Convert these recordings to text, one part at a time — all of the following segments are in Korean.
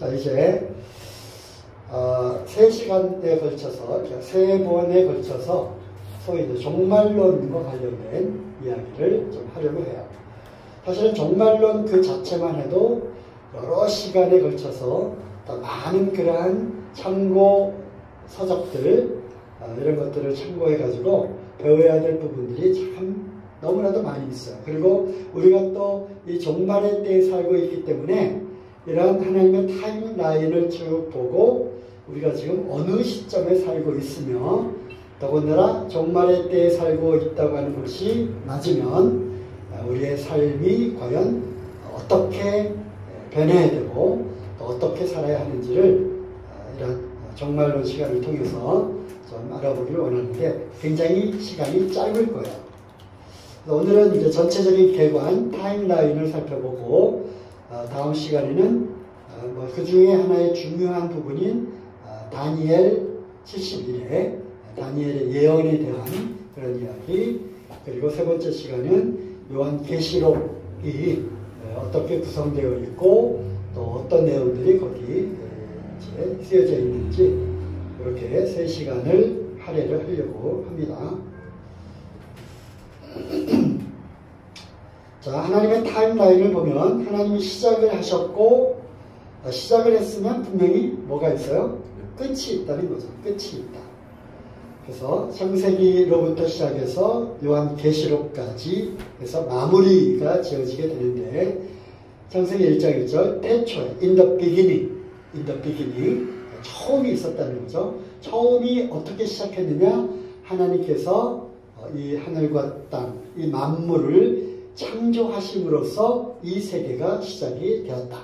자, 이제 3시간에 걸쳐서, 3번에 걸쳐서 소위 이제 종말론과 관련된 이야기를 좀 하려고 해요. 사실은 종말론 그 자체만 해도 여러 시간에 걸쳐서 더 많은 그러한 참고 서적들, 이런 것들을 참고해가지고 배워야 될 부분들이 참 너무나도 많이 있어요. 그리고 우리가 또 이 종말의 때에 살고 있기 때문에 이러한 하나님의 타임라인을 쭉 보고 우리가 지금 어느 시점에 살고 있으며 더군다나 종말의 때에 살고 있다고 하는 것이 맞으면 우리의 삶이 과연 어떻게 변해야 되고 또 어떻게 살아야 하는지를 이런 종말론 시간을 통해서 좀 알아보기를 원하는데 굉장히 시간이 짧을 거예요. 오늘은 이제 전체적인 개관 타임라인을 살펴보고 다음 시간에는 그 중에 하나의 중요한 부분인 다니엘 71회 다니엘의 예언에 대한 그런 이야기, 그리고 세 번째 시간은 요한계시록이 어떻게 구성되어 있고 또 어떤 내용들이 거기 쓰여져 있는지 이렇게 3시간을 할애를 하려고 합니다. 자, 하나님의 타임라인을 보면 하나님이 시작을 하셨고 시작을 했으면 분명히 뭐가 있어요? 끝이 있다는 거죠. 끝이 있다. 그래서 창세기로부터 시작해서 요한계시록까지 해서 마무리가 지어지게 되는데 창세기 1장 1절 태초에 in the beginning 처음이 있었다는 거죠. 처음이 어떻게 시작했느냐? 하나님께서 이 하늘과 땅, 이 만물을 창조하심으로써 이 세계가 시작이 되었다.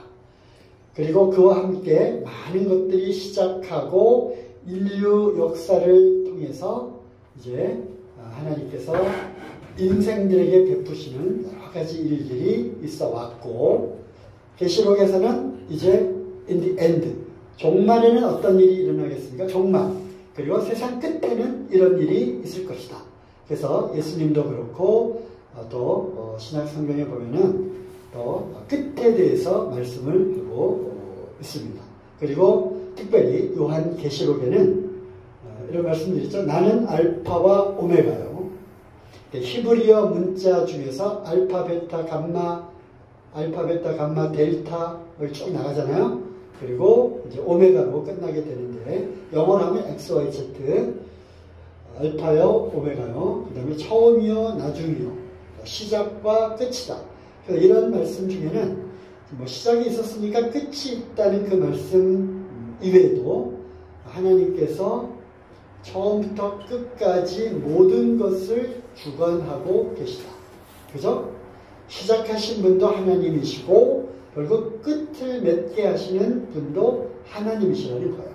그리고 그와 함께 많은 것들이 시작하고 인류 역사를 통해서 이제 하나님께서 인생들에게 베푸시는 여러 가지 일들이 있어 왔고, 계시록에서는 이제 in the end, 종말에는 어떤 일이 일어나겠습니까? 종말. 그리고 세상 끝에는 이런 일이 있을 것이다. 그래서 예수님도 그렇고 또 신약 성경에 보면은 또 끝에 대해서 말씀을 하고 있습니다. 그리고 특별히 요한계시록에는 이런 말씀들이 있죠. 나는 알파와 오메가요. 히브리어 문자 중에서 알파, 베타, 감마, 델타 여기 쭉 나가잖아요. 그리고 이제 오메가로 끝나게 되는데 영어로 하면 XYZ, 알파요, 오메가요. 그 다음에 처음이요, 나중이요. 시작과 끝이다. 그래서 이런 말씀 중에는 뭐 시작이 있었으니까 끝이 있다는 그 말씀 이외에도 하나님께서 처음부터 끝까지 모든 것을 주관하고 계시다. 그죠? 시작하신 분도 하나님이시고 결국 끝을 맺게 하시는 분도 하나님이시라는 거예요.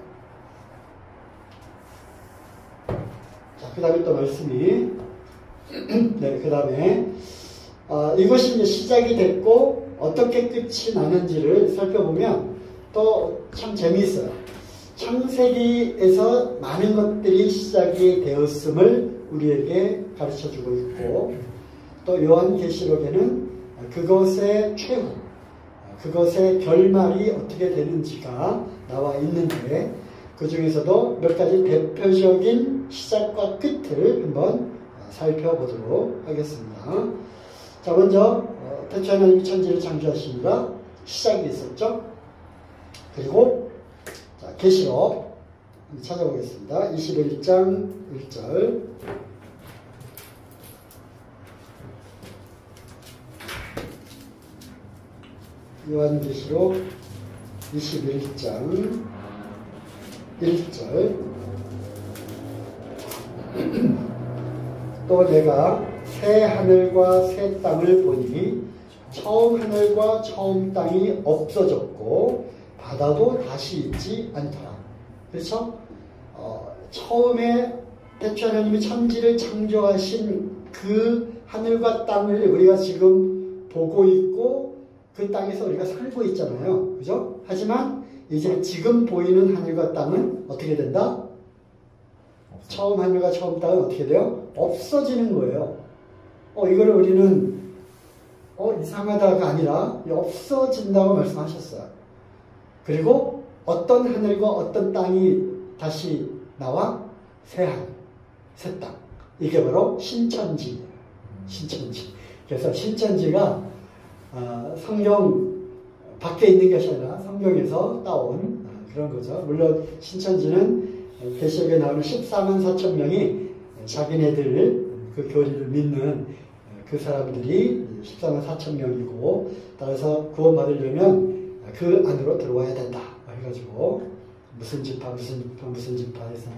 자, 그 다음에 또 말씀이 네, 그 다음에 이것이 이제 시작이 됐고 어떻게 끝이 나는지를 살펴보면 또 참 재미있어요. 창세기에서 많은 것들이 시작이 되었음을 우리에게 가르쳐주고 있고 또 요한계시록에는 그것의 최후, 그것의 결말이 어떻게 되는지가 나와 있는데 그 중에서도 몇 가지 대표적인 시작과 끝을 한번 살펴보도록 하겠습니다. 자, 먼저 태초에 하나님이 천지를 창조하시니까 시작이 있었죠. 그리고 계시록 찾아보겠습니다. 21장 1절 요한계시록 21장 1절 또 내가 새 하늘과 새 땅을 보니 처음 하늘과 처음 땅이 없어졌고 바다도 다시 있지 않더라. 그렇죠? 처음에 태초 하나님이 천지를 창조하신 그 하늘과 땅을 우리가 지금 보고 있고 그 땅에서 우리가 살고 있잖아요. 그죠? 하지만 이제 지금 보이는 하늘과 땅은 어떻게 된다? 처음 하늘과 처음 땅은 어떻게 돼요? 없어지는 거예요. 이거를 우리는 이상하다가 아니라 없어진다고 말씀하셨어요. 그리고 어떤 하늘과 어떤 땅이 다시 나와? 새하늘, 새 땅. 이게 바로 신천지예요. 신천지. 그래서 신천지가 성경 밖에 있는 것이 아니라 성경에서 따온 그런 거죠. 물론 신천지는 계시록에 나오는 14만 4천 명이 자기네들 그 교리를 믿는 그 사람들이 14만 4천 명이고, 따라서 구원받으려면 그 안으로 들어와야 된다 해가지고 무슨 지파 해서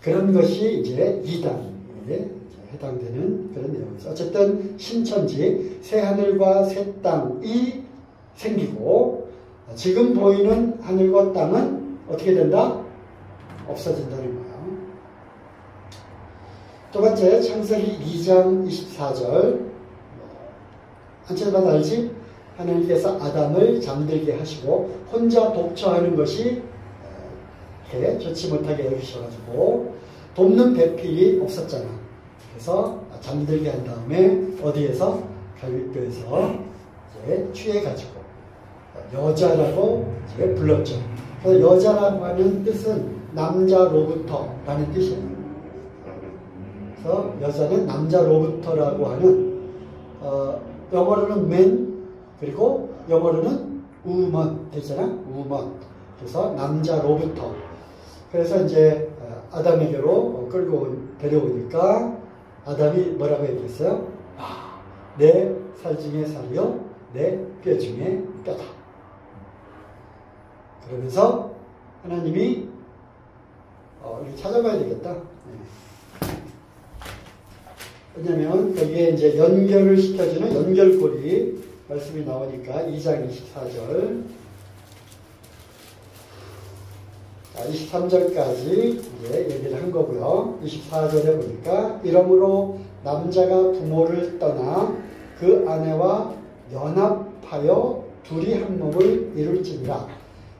그런 것이 이제 이단에 해당되는 그런 내용이죠. 어쨌든 신천지, 새하늘과 새 땅이 생기고, 지금 보이는 하늘과 땅은 어떻게 된다? 없어진다는 거예요. 두 번째, 창세기 2장 24절. 한철만 알지? 하나님께서 아담을 잠들게 하시고 혼자 독처하는 것이 이렇게 좋지 못하게 여기셔가지고 돕는 배필이 없었잖아. 그래서 잠들게 한 다음에 어디에서? 갈빗뼈에서 이제 취해가지고 여자라고 이제 불렀죠. 그래서 여자라고 하는 뜻은 남자로부터라는 뜻이에요. 그래서 여자는 남자로부터라고 하는 영어로는 man, 그리고 영어로는 woman 되잖아. woman. 그래서 남자로부터. 그래서 이제 아담에게로 끌고 데려오니까 아담이 뭐라고 얘기했어요? 내 살 중에 살이요, 내 뼈 중에 뼈다. 그러면서 하나님이 이거 찾아봐야 되겠다. 왜냐면 거기에 이제 연결을 시켜주는 연결고리 말씀이 나오니까 2장 24절 23절까지 이제 얘기를 한 거고요. 24절에 보니까 이러므로 남자가 부모를 떠나 그 아내와 연합하여 둘이 한 몸을 이룰지니라.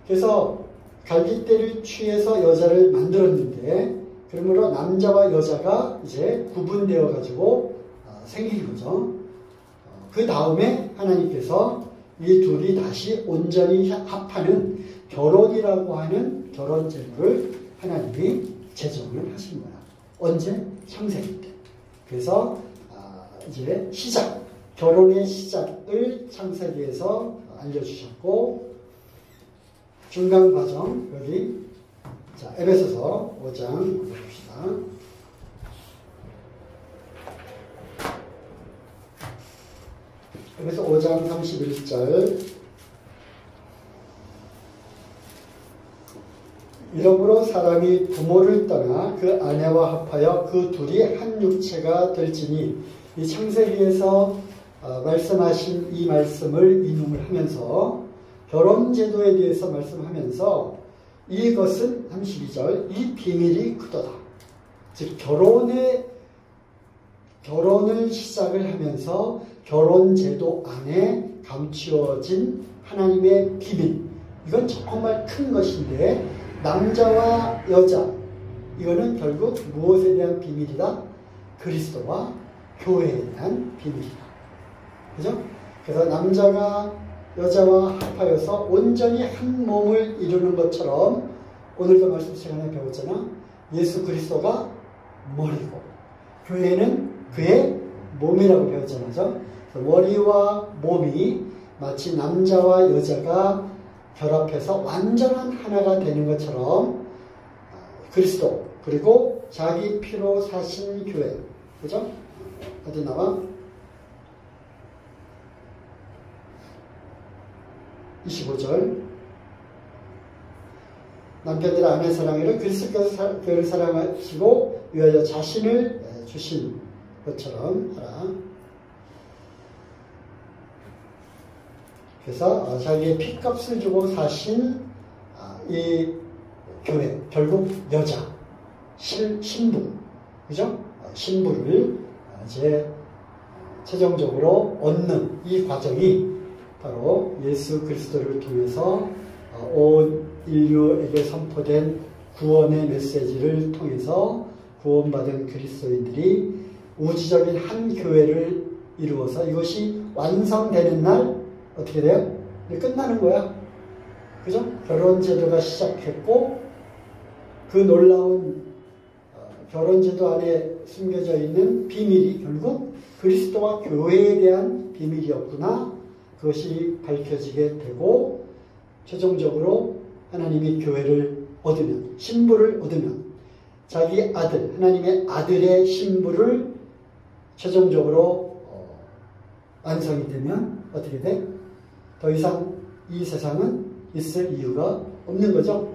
그래서 갈빗대를 취해서 여자를 만들었는데, 그러므로 남자와 여자가 이제 구분되어 가지고 생긴 거죠. 그 다음에 하나님께서 이 둘이 다시 온전히 합하는 결혼이라고 하는 결혼 제도를 하나님이 제정을 하신 거야. 언제? 창세기 때. 그래서 이제 시작, 결혼의 시작을 창세기에서 알려주셨고, 중간 과정 여기 자 에베소서 5장 봅시다. 에베소 5장 31절 이러므로 사람이 부모를 떠나 그 아내와 합하여 그 둘이 한 육체가 될지니, 이 창세기에서 말씀하신 이 말씀을 인용을 하면서 결혼 제도에 대해서 말씀하면서 이것은 32절 이 비밀이 크도다. 즉 결혼을 시작을 하면서 결혼 제도 안에 감추어진 하나님의 비밀, 이건 정말 큰 것인데, 남자와 여자, 이거는 결국 무엇에 대한 비밀이다? 그리스도와 교회에 대한 비밀이다. 그죠? 그래서 남자가 여자와 합하여서 온전히 한 몸을 이루는 것처럼, 오늘도 말씀 시간에 배웠잖아. 예수 그리스도가 머리고 교회는 그의 몸이라고 배웠잖아요. 그래서 머리와 몸이 마치 남자와 여자가 결합해서 완전한 하나가 되는 것처럼 그리스도, 그리고 자기 피로 사신 교회, 그죠? 어디 나와? 25절 남편들 아내 사랑하기를 그리스도께서 교회를 사랑하시고 위하여 자신을 주신 것처럼 하라. 그래서 자기의 피값을 주고 사신 이 교회, 결국 여자, 신부, 그죠? 신부를 이제 최종적으로 얻는 이 과정이 바로 예수 그리스도를 통해서 온 인류에게 선포된 구원의 메시지를 통해서 구원받은 그리스도인들이 우주적인 한 교회를 이루어서 이것이 완성되는 날 어떻게 돼요? 끝나는 거야. 그죠? 결혼제도가 시작했고 그 놀라운 결혼제도 안에 숨겨져 있는 비밀이 결국 그리스도와 교회에 대한 비밀이었구나. 그것이 밝혀지게 되고 최종적으로 하나님이 교회를 얻으면, 신부를 얻으면 자기 아들, 하나님의 아들의 신부를 최종적으로 완성이 되면 어떻게 돼? 더 이상 이 세상은 있을 이유가 없는 거죠.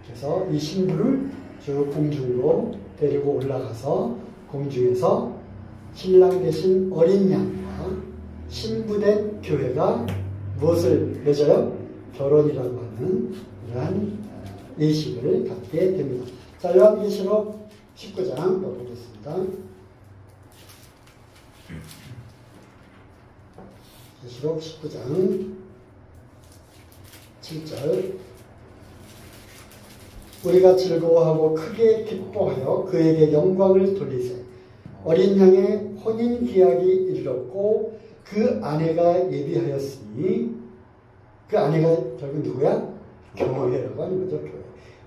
그래서 이 신부를 쭉 공중으로 데리고 올라가서 공중에서 신랑 대신 어린 양과 신부된 교회가 무엇을 맺어요? 결혼이라고 하는 이러한 예식을 갖게 됩니다. 자, 요한계시록 19장 보겠습니다. 계시록 19장 7절 우리가 즐거워하고 크게 기뻐하여 그에게 영광을 돌리세. 어린 양의 혼인 기약이 이르렀고 그 아내가 예비하였으니 그 아내가 결국 누구야? 교회라고 하는 거죠.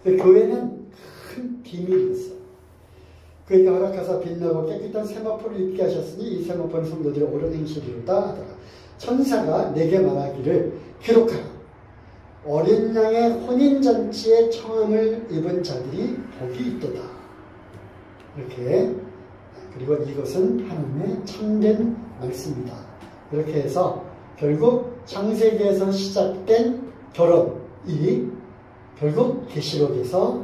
교회. 교회는 큰 비밀이었어. 그에게 허락하사 빛나고 깨끗한 세마포를 입게 하셨으니 이 세마포는 성도들의 옳은 행실이로다 하더라. 천사가 내게 말하기를 기록하라. 어린 양의 혼인잔치에 청함을 입은 자들이 복이 있도다. 이렇게. 그리고 이것은 하나님의 참된 말씀이다. 이렇게 해서 결국 창세기에서 시작된 결혼이 결국 계시록에서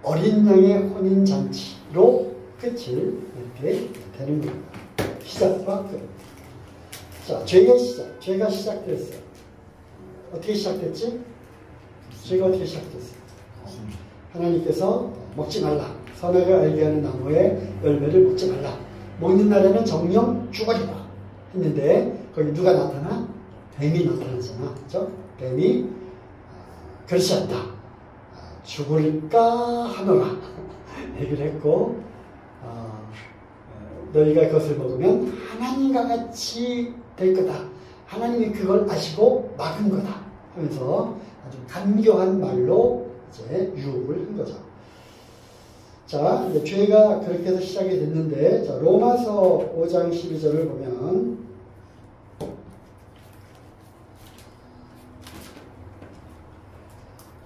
어린 양의 혼인잔치로 끝을 이렇게 되는 겁니다. 시작과 끝. 자, 죄의 시작. 죄가 시작됐어요. 어떻게 시작됐지? 죄가 어떻게 시작됐어요? 하나님께서 먹지 말라. 선악을 알게 하는 나무의 열매를 먹지 말라. 먹는 날에는 정령 죽어리라. 했는데 거기 누가 나타나? 뱀이 나타나잖아. 그죠? 뱀이 그렇지 않다. 죽을까 하노라. 얘기를 했고 너희가 그것을 먹으면 하나님과 같이 될 거다. 하나님이 그걸 아시고 막은 거다. 하면서 아주 간교한 말로 이제 유혹을 한 거죠. 자, 이제 죄가 그렇게 해서 시작이 됐는데, 자, 로마서 5장 12절을 보면,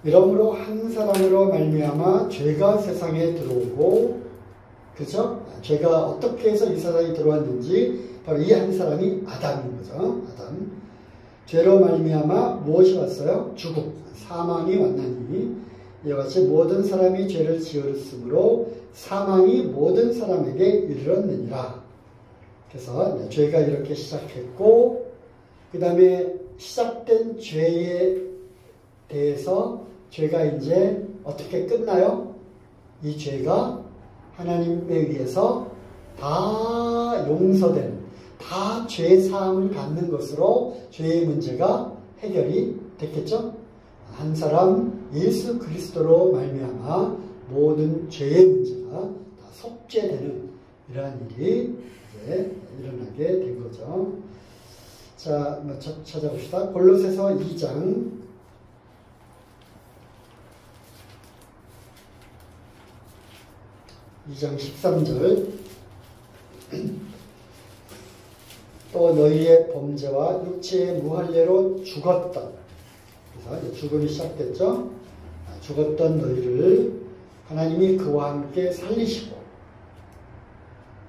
이러므로 한 사람으로 말미암아 죄가 세상에 들어오고, 그죠? 죄가 어떻게 해서 이 세상에 들어왔는지 바로 이 한 사람이 아담인 거죠. 아담. 죄로 말미암아 무엇이 왔어요? 죽음, 사망이 왔나니 이와 같이 모든 사람이 죄를 지었으므로 사망이 모든 사람에게 이르렀느니라. 그래서 죄가 이렇게 시작했고 그 다음에 시작된 죄에 대해서 죄가 이제 어떻게 끝나요? 이 죄가 하나님에 의해서 다 용서된, 다 죄 사함을 받는 것으로 죄의 문제가 해결이 됐겠죠? 한 사람 예수 그리스도로 말미암아 모든 죄의 문제가 다 속죄되는 이러한 일이 이제 일어나게 된 거죠. 자, 한번 찾아봅시다. 골로새서 2장 13절 또 너희의 범죄와 육체의 무할례로 죽었던, 그래서 이제 죽음이 시작됐죠. 죽었던 너희를 하나님이 그와 함께 살리시고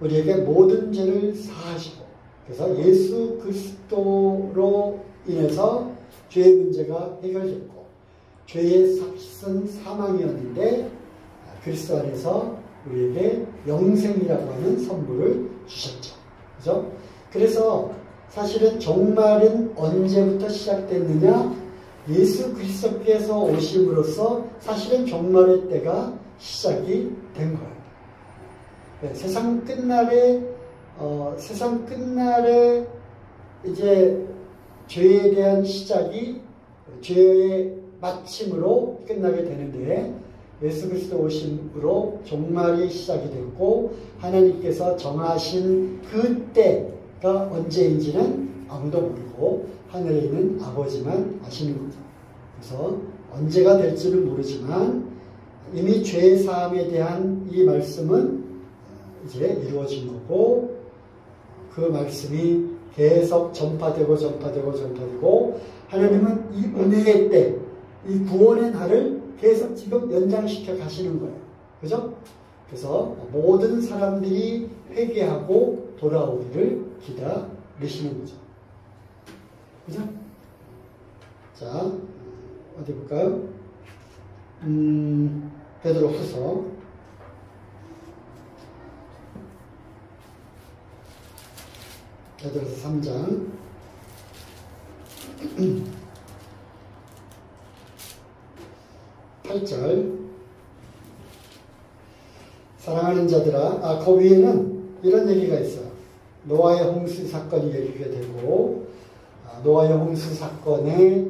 우리에게 모든 죄를 사하시고, 그래서 예수 그리스도로 인해서 죄의 문제가 해결됐고 죄의 삭은 사망이었는데 그리스도 안에서 우리에게 영생이라고 하는 선물을 주셨죠. 그죠? 그래서 사실은 종말은 언제부터 시작됐느냐? 예수 그리스도께서 오심으로써 사실은 종말의 때가 시작이 된 거예요. 네, 세상 끝날에 이제 죄에 대한 시작이 죄의 마침으로 끝나게 되는데 예수 그리스도 오심으로 종말이 시작이 됐고 하나님께서 정하신 그때가 언제인지는 아무도 모르고 하늘에 있는 아버지만 아시는 거죠. 그래서 언제가 될지는 모르지만 이미 죄 사함에 대한 이 말씀은 이제 이루어진 거고 그 말씀이 계속 전파되고 하나님은 이 은혜의 때, 이 구원의 날을 계속 지금 연장시켜 가시는 거예요. 그죠? 그래서 모든 사람들이 회개하고 돌아오기를 기다리시는 거죠. 그죠? 자, 어디 볼까요? 베드로후서 3장 8절 사랑하는 자들아, 그 위에는 이런 얘기가 있어요. 노아의 홍수 사건이 얘기가 되고 노아의 홍수 사건에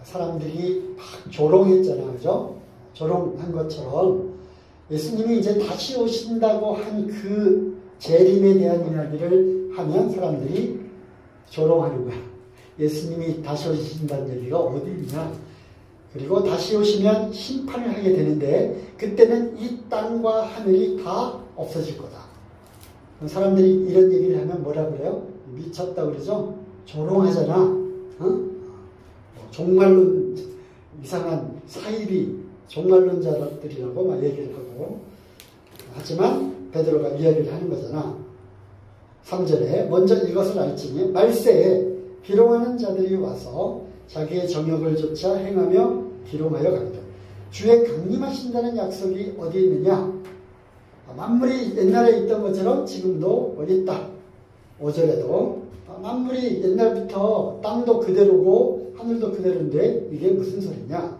사람들이 막 조롱했잖아요. 그죠? 조롱한 것처럼 예수님이 이제 다시 오신다고 한 그 재림에 대한 이야기를 하면 사람들이 조롱하는 거야. 예수님이 다시 오신다는 얘기가 어디 있냐. 그리고 다시 오시면 심판을 하게 되는데 그때는 이 땅과 하늘이 다 없어질 거다. 사람들이 이런 얘기를 하면 뭐라 그래요? 미쳤다 그러죠? 조롱하잖아. 어? 종말론, 이상한 사이비 종말론자들이라고 막 얘기를 하고, 하지만 베드로가 이야기를 하는 거잖아. 3절에 먼저 이것을 알지니 말세에 비롱하는 자들이 와서 자기의 정욕을 조차 행하며 비롱하여 가리라. 주의 강림하신다는 약속이 어디 있느냐? 만물이 옛날에 있던 것처럼 지금도 있다. 5절에도 만물이 옛날부터 땅도 그대로고 하늘도 그대로인데 이게 무슨 소리냐?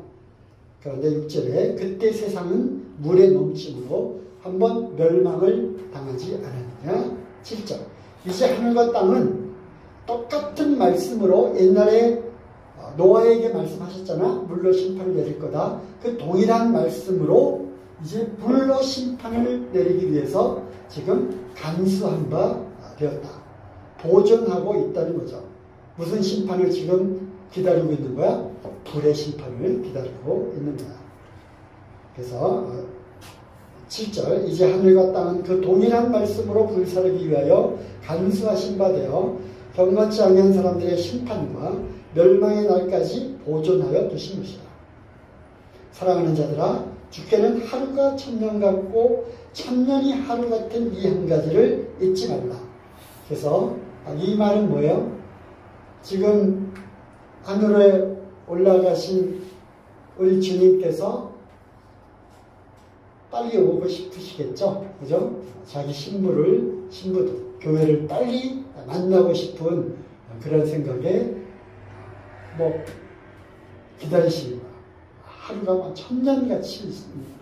그런데 6절에 그때 세상은 물의 넘침으로 한번 멸망을 당하지 않았느냐? 7절 이제 하늘과 땅은 똑같은 말씀으로 옛날에 노아에게 말씀하셨잖아. 물로 심판을 내릴 거다. 그 동일한 말씀으로 이제 불로 심판을 내리기 위해서 지금 간수한 바 되었다. 보존하고 있다는 거죠. 무슨 심판을 지금 기다리고 있는 거야? 불의 심판을 기다리고 있는 거야. 그래서 7절 이제 하늘과 땅은 그 동일한 말씀으로 불사르기 위하여 간수하신 바 되어 경건치 아니한 사람들의 심판과 멸망의 날까지 보존하여 두신 것이다. 사랑하는 자들아, 주께는 하루가 천년 같고 천년이 하루 같은 이 한 가지를 잊지 말라. 그래서 이 말은 뭐예요? 지금 하늘에 올라가신 우리 주님께서 빨리 오고 싶으시겠죠? 그죠? 자기 신부도 교회를 빨리 만나고 싶은 그런 생각에 기다리시는 거야. 하루가 막 천년같이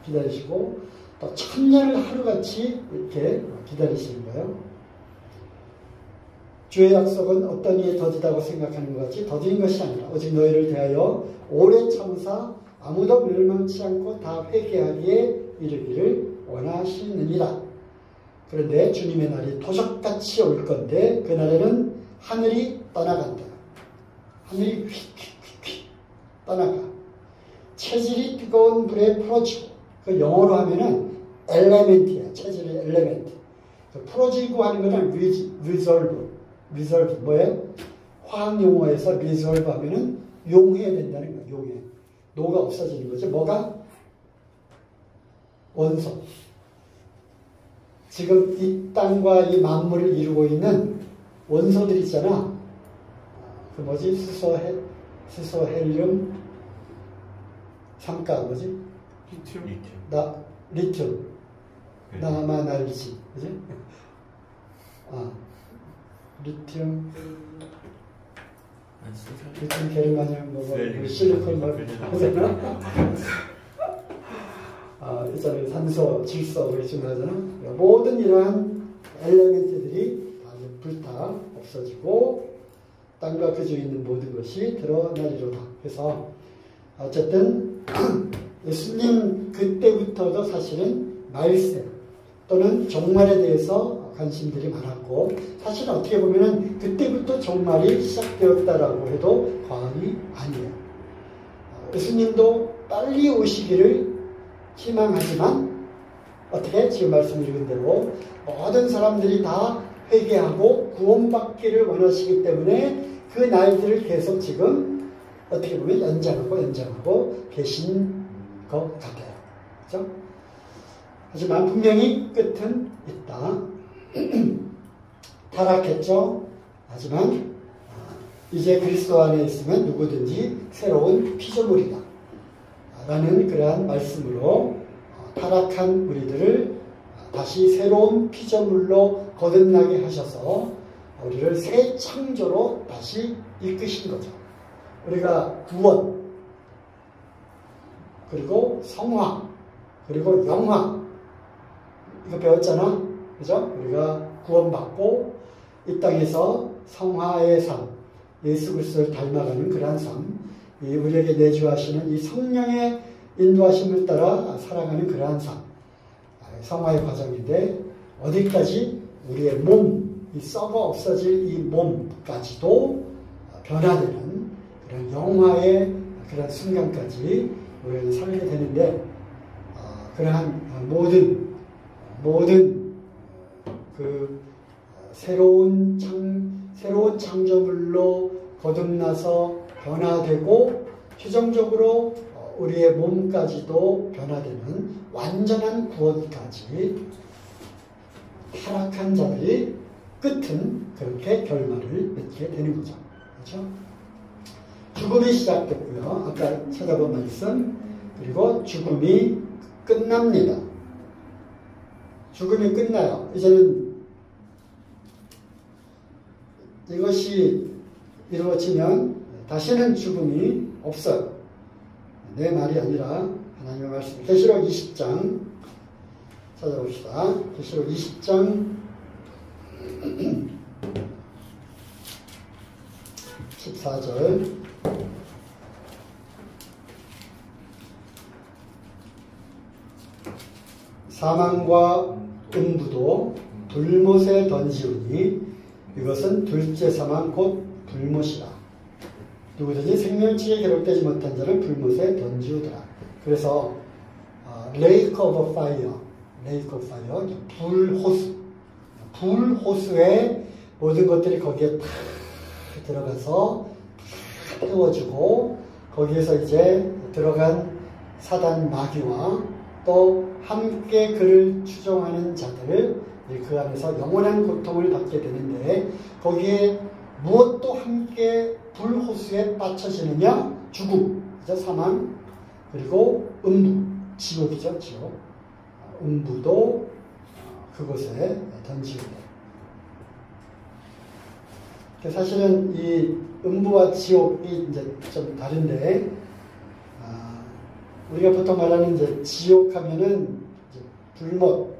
기다리시고 또 천년을 하루같이 이렇게 기다리시는 거예요. 주의 약속은 어떤 이에 더디다고 생각하는 것 같이 더딘 것이 아니라 오직 너희를 대하여 오래 참으사 아무도 멸망치 않고 다 회개하기에 이르기를 원하시느니라. 그런데 주님의 날이 도적같이 올 건데 그날에는 하늘이 떠나간다. 하늘이 휙휙휙 떠나가. 체질이 뜨거운 불에 풀어지고, 그 영어로 하면은 엘레멘트야. 체질의 엘레멘트. 그 풀어지고 하는 거는 리졸브 뭐예요? 화학 용어에서 리졸브 하면은 용해야 된다는 거야. 용해. 노가 없어지는 거죠. 뭐가? 원소. 지금 이 땅과 이 만물을 이루고 있는 원소들 있잖아. 그 뭐지? 수소, 헬륨, 삼가 뭐지? 리튬. 나만 알지. 그지? 리튬, 게르마늄, 실리콘, 하잖아. 있잖아요. 산소, 질소, 그렇게 하잖아. 모든 이러한 엘레멘트들이 다 불타 없어지고, 땅과 그 주에 있는 모든 것이 드러나리로다. 그래서, 어쨌든, 예수님 그때부터도 사실은 말세 또는 종말에 대해서 관심들이 많았고, 사실 어떻게 보면은 그때부터 종말이 시작되었다라고 해도 과언이 아니에요. 예수님도 빨리 오시기를 희망하지만 어떻게 지금 말씀 읽은 대로 모든 사람들이 다 회개하고 구원받기를 원하시기 때문에 그 날들을 계속 지금 어떻게 보면 연장하고 계신 것 같아요. 그렇죠? 하지만 분명히 끝은 있다. 타락했죠. 하지만 이제 그리스도 안에 있으면 누구든지 새로운 피조물이다 라는 그러한 말씀으로 타락한 우리들을 다시 새로운 피조물로 거듭나게 하셔서 우리를 새 창조로 다시 이끄신 거죠. 우리가 구원, 그리고 성화, 그리고 영화 이거 배웠잖아. 그죠? 우리가 구원받고 이 땅에서 성화의 삶, 예수 그리스도를 닮아가는 그러한 삶, 우리에게 내주하시는 이 성령의 인도하심을 따라 살아가는 그러한 삶, 성화의 과정인데 어디까지 우리의 몸, 이 썩어 없어질 이 몸까지도 변화되는 그런 영화의 그런 순간까지 우리는 살게 되는데 그러한 모든 그 새로운 창조물로 거듭나서 변화되고 최종적으로 우리의 몸까지도 변화되는 완전한 구원까지 타락한 자들이 끝은 그렇게 결말을 맺게 되는 거죠. 그렇죠? 죽음이 시작됐고요. 아까 찾아본 말씀. 그리고 죽음이 끝납니다. 죽음이 끝나요. 이제는 이것이 이루어지면 다시는 죽음이 없어요. 내 말이 아니라 하나님의 말씀. 계시록 20장 찾아봅시다. 계시록 20장 14절 사망과 음부도 불못에 던지우니 이것은 둘째 사망 곧 불못이라. 누구든지 생명책에 기록되지 못한 자를 불못에 던지우더라. 그래서 lake of fire, 불호수에 모든 것들이 거기에 다 들어가서 다 태워주고 거기에서 이제 들어간 사단 마귀와 또 함께 그를 추종하는 자들, 그 안에서 영원한 고통을 받게 되는데 거기에 무엇도 함께 불호수에 빠쳐지느냐? 죽음, 사망, 그리고 음부, 지옥이죠, 지옥. 음부도 그곳에 던지고. 사실은 이 음부와 지옥이 이제 좀 다른데, 우리가 보통 말하는 이제 지옥 하면은 이제 불못,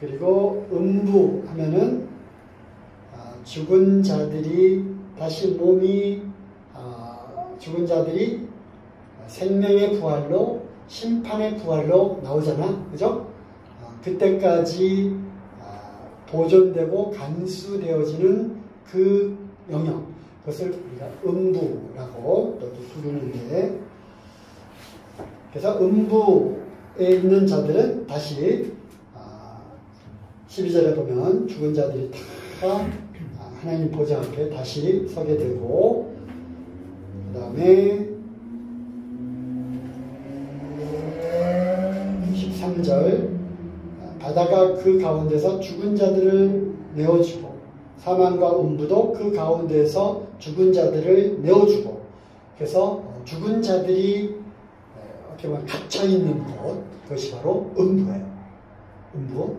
그리고 음부 하면은 죽은 자들이 다시 죽은 자들이 생명의 부활로 심판의 부활로 나오잖아, 그죠? 그때까지 보존되고 간수되어지는 그 영역, 그것을 우리가 음부라고 또 부르는데, 그래서 음부에 있는 자들은 다시 12절에 보면 죽은 자들이 다 하나님 보좌 앞에 다시 서게 되고, 그 다음에 13절 바다가 그 가운데서 죽은 자들을 내어주고 사망과 음부도 그 가운데서 죽은 자들을 내어주고, 그래서 죽은 자들이 어떻게 보면 갇혀있는 곳, 그것이 바로 음부예요. 음부.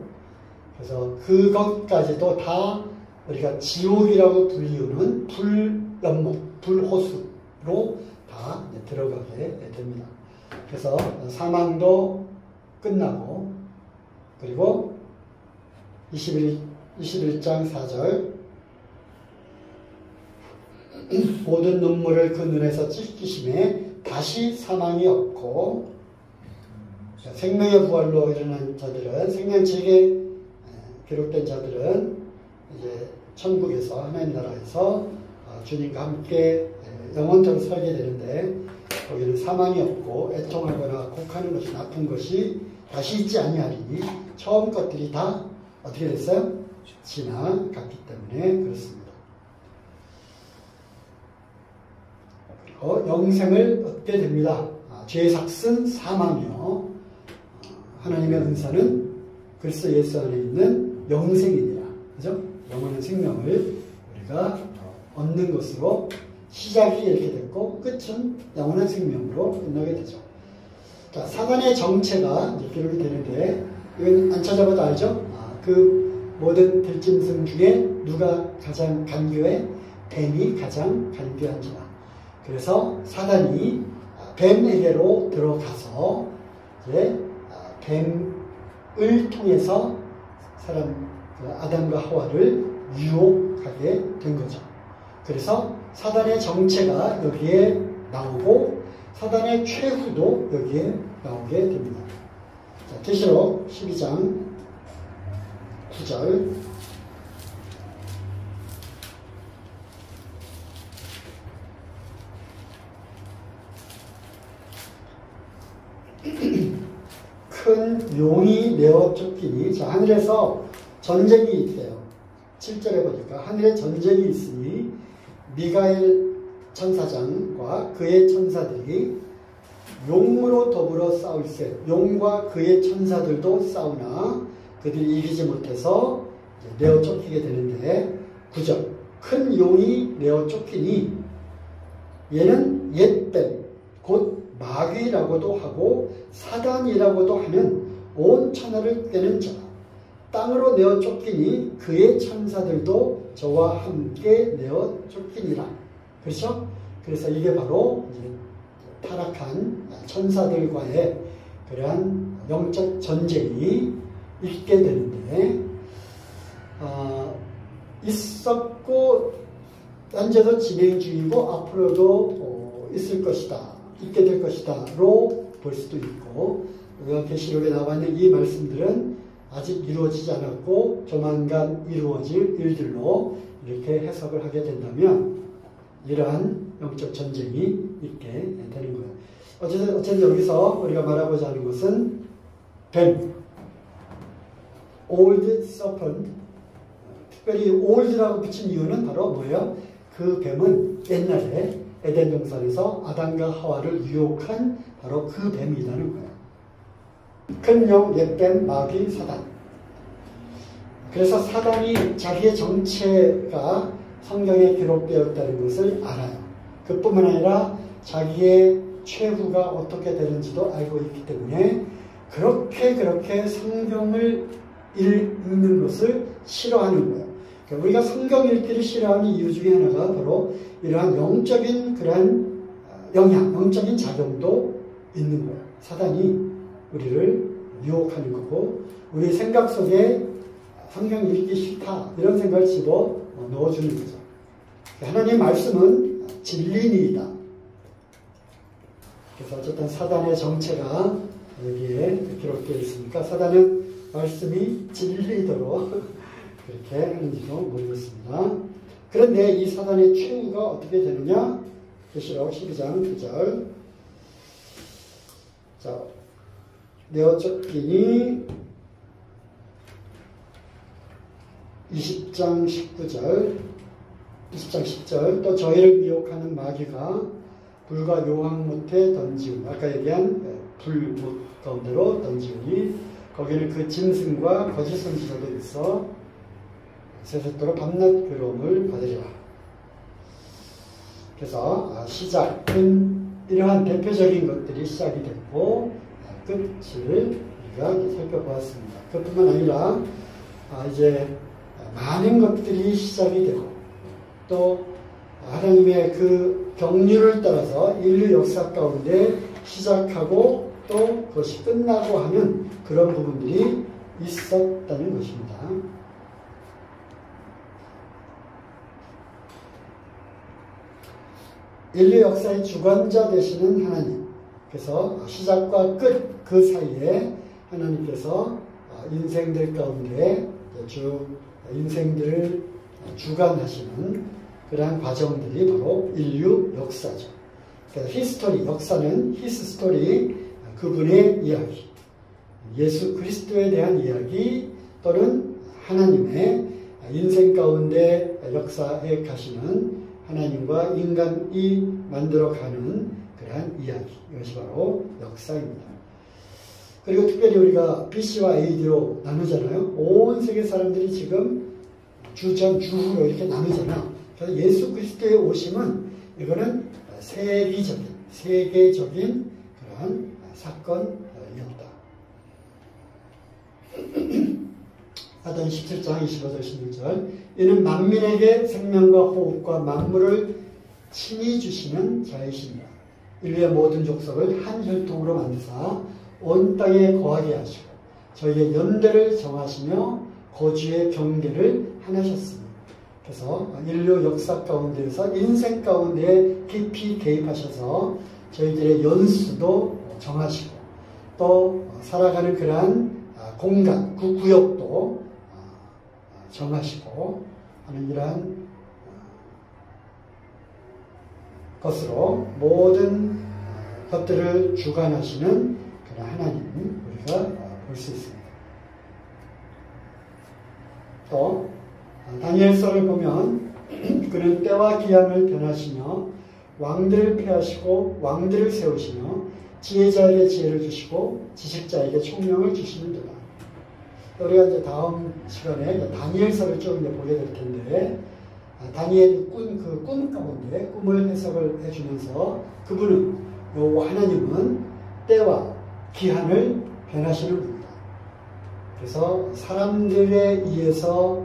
그래서 그것까지도 다 우리가 지옥이라고 불리우는 불연못, 불호수로 다 들어가게 됩니다. 그래서 사망도 끝나고, 그리고 21장 4절 모든 눈물을 그 눈에서 찢기심에 다시 사망이 없고, 생명의 부활로 일어난 자들은, 생명책에 기록된 자들은 이제 천국에서, 하나님 나라에서 주님과 함께 영원토록 살게 되는데, 거기는 사망이 없고 애통하거나 곡하는 것이 나쁜 것이 다시 있지 아니하리니 처음 것들이 다 어떻게 됐어요? 지나갔기 때문에 그렇습니다. 그리고 영생을 얻게 됩니다. 죄의 삭은 사망이요, 하나님의 은사는 그리스도 예수 안에 있는 영생이니라. 그죠? 영원한 생명을 우리가 얻는 것으로 시작이 이렇게 됐고 끝은 영원한 생명으로 끝나게 되죠. 자, 사단의 정체가 이제 기록이 되는데 이건 안 찾아봐도 알죠? 그 모든 들짐승 중에 누가 가장 간교해? 뱀이 가장 간교한지라. 그래서 사단이 뱀에게로 들어가서 이제 뱀을 통해서 아담과 하와를 유혹하게 된 거죠. 그래서 사단의 정체가 여기에 나오고 사단의 최후도 여기에 나오게 됩니다. 자, 계시록 12장 9절. 큰 용이 내어 쫓기니, 자, 하늘에서 전쟁이 있대요. 7절에 보니까 하늘에 전쟁이 있으니 미가엘 천사장과 그의 천사들이 용으로 더불어 싸울세. 용과 그의 천사들도 싸우나 그들이 이기지 못해서 내어 쫓기게 되는데, 9절. 큰 용이 내어 쫓기니 얘는 옛뱀 곧 마귀라고도 하고 사단이라고도 하는 온 천하를 꿰는 자라. 땅으로 내어 쫓기니 그의 천사들도 저와 함께 내어 쫓기니라. 그렇죠? 그래서 이게 바로 이제 타락한 천사들과의 그러한 영적 전쟁이 있게 되는데, 있었고 현재도 진행 중이고 앞으로도 있을 것이다, 있게 될 것이다로 볼 수도 있고, 계시록에 나와 있는 이 말씀들은 아직 이루어지지 않았고 조만간 이루어질 일들로 이렇게 해석을 하게 된다면 이러한 영적 전쟁이 있게 되는 거예요. 어쨌든 여기서 우리가 말하고자 하는 것은 뱀, Old Serpent, 특별히 Old라고 붙인 이유는 바로 뭐예요? 그 뱀은 옛날에 에덴 동산에서 아담과 하와를 유혹한 바로 그 뱀이라는 거예요. 큰 영, 옛뱀, 마귀, 사단. 그래서 사단이 자기의 정체가 성경에 기록되어 있다는 것을 알아요. 그뿐만 아니라 자기의 최후가 어떻게 되는지도 알고 있기 때문에 그렇게 성경을 읽는 것을 싫어하는 거예요. 그러니까 우리가 성경 읽기를 싫어하는 이유 중에 하나가 바로 이러한 영적인 그러한 영향, 영적인 작용도 있는 거예요. 사단이 우리를 유혹하는 거고, 우리 생각 속에 성경 읽기 싫다 이런 생각을 집어 넣어주는 거죠. 하나님 말씀은 진리니이다. 그래서 어쨌든 사단의 정체가 여기에 기록되어 있으니까 사단은 말씀이 진리도록 그렇게 하는지도 모르겠습니다. 그런데 이 사단의 최후가 어떻게 되느냐? 계시록 12장 9절. 자, 내어 쫓기니 20장 19절, 20장 10절. 또 저희를 미혹하는 마귀가 불과 요항못에 던지고, 아까 얘기한 불못 가운데로 던지우니 거기는 그 짐승과 거짓 선지자도 있어 세세토록 밤낮 괴로움을 받으리라. 그래서 시작은 이러한 대표적인 것들이 시작이 됐고 끝을 우리가 살펴보았습니다. 그뿐만 아니라 이제 많은 것들이 시작이 되고 또 하나님의 그 경륜을 따라서 인류 역사 가운데 시작하고 또 그것이 끝나고 하는 그런 부분들이 있었다는 것입니다. 인류 역사의 주관자 되시는 하나님, 그래서 시작과 끝 그 사이에 하나님께서 인생들 가운데 인생들을 주관하시는 그러한 과정들이 바로 인류 역사죠. 히스토리, 역사는 히스 스토리, 그분의 이야기, 예수 그리스도에 대한 이야기 또는 하나님의 인생 가운데 역사에 가시는 하나님과 인간이 만들어가는 그러한 이야기, 이것이 바로 역사입니다. 그리고 특별히 우리가 BC와 AD로 나누잖아요. 온 세계 사람들이 지금 주전, 주후로 이렇게 나누잖아요. 그래서 예수 그리스도의 오심은 이거는 세계적인 그러한 사건이었다. 사도행 17장 25절 16절 이는 만민에게 생명과 호흡과 만물을 친히 주시는 자이십니다. 인류의 모든 족속을 한 혈통으로 만드사 온 땅에 거하게 하시고 저희의 연대를 정하시며 거주의 경계를 하나셨습니다. 그래서 인류 역사 가운데에서 인생 가운데 깊이 개입하셔서 저희들의 연수도 정하시고 또 살아가는 그러한 공간, 그 구역도 정하시고 하는 이러한 것으로 모든 것들을 주관하시는 그런 하나님 우리가 볼 수 있습니다. 또 다니엘서를 보면 그는 때와 기한을 변하시며 왕들을 폐하시고 왕들을 세우시며 지혜자에게 지혜를 주시고 지식자에게 총명을 주시는도다. 우리가 이제 다음 시간에 다니엘서를 좀 이제 보게 될 텐데 다니엘이 꾼 꿈 가운데 꿈을 해석을 해주면서 그분은 요 하나님은 때와 기한을 변하시는 분이다. 그래서 사람들에 의해서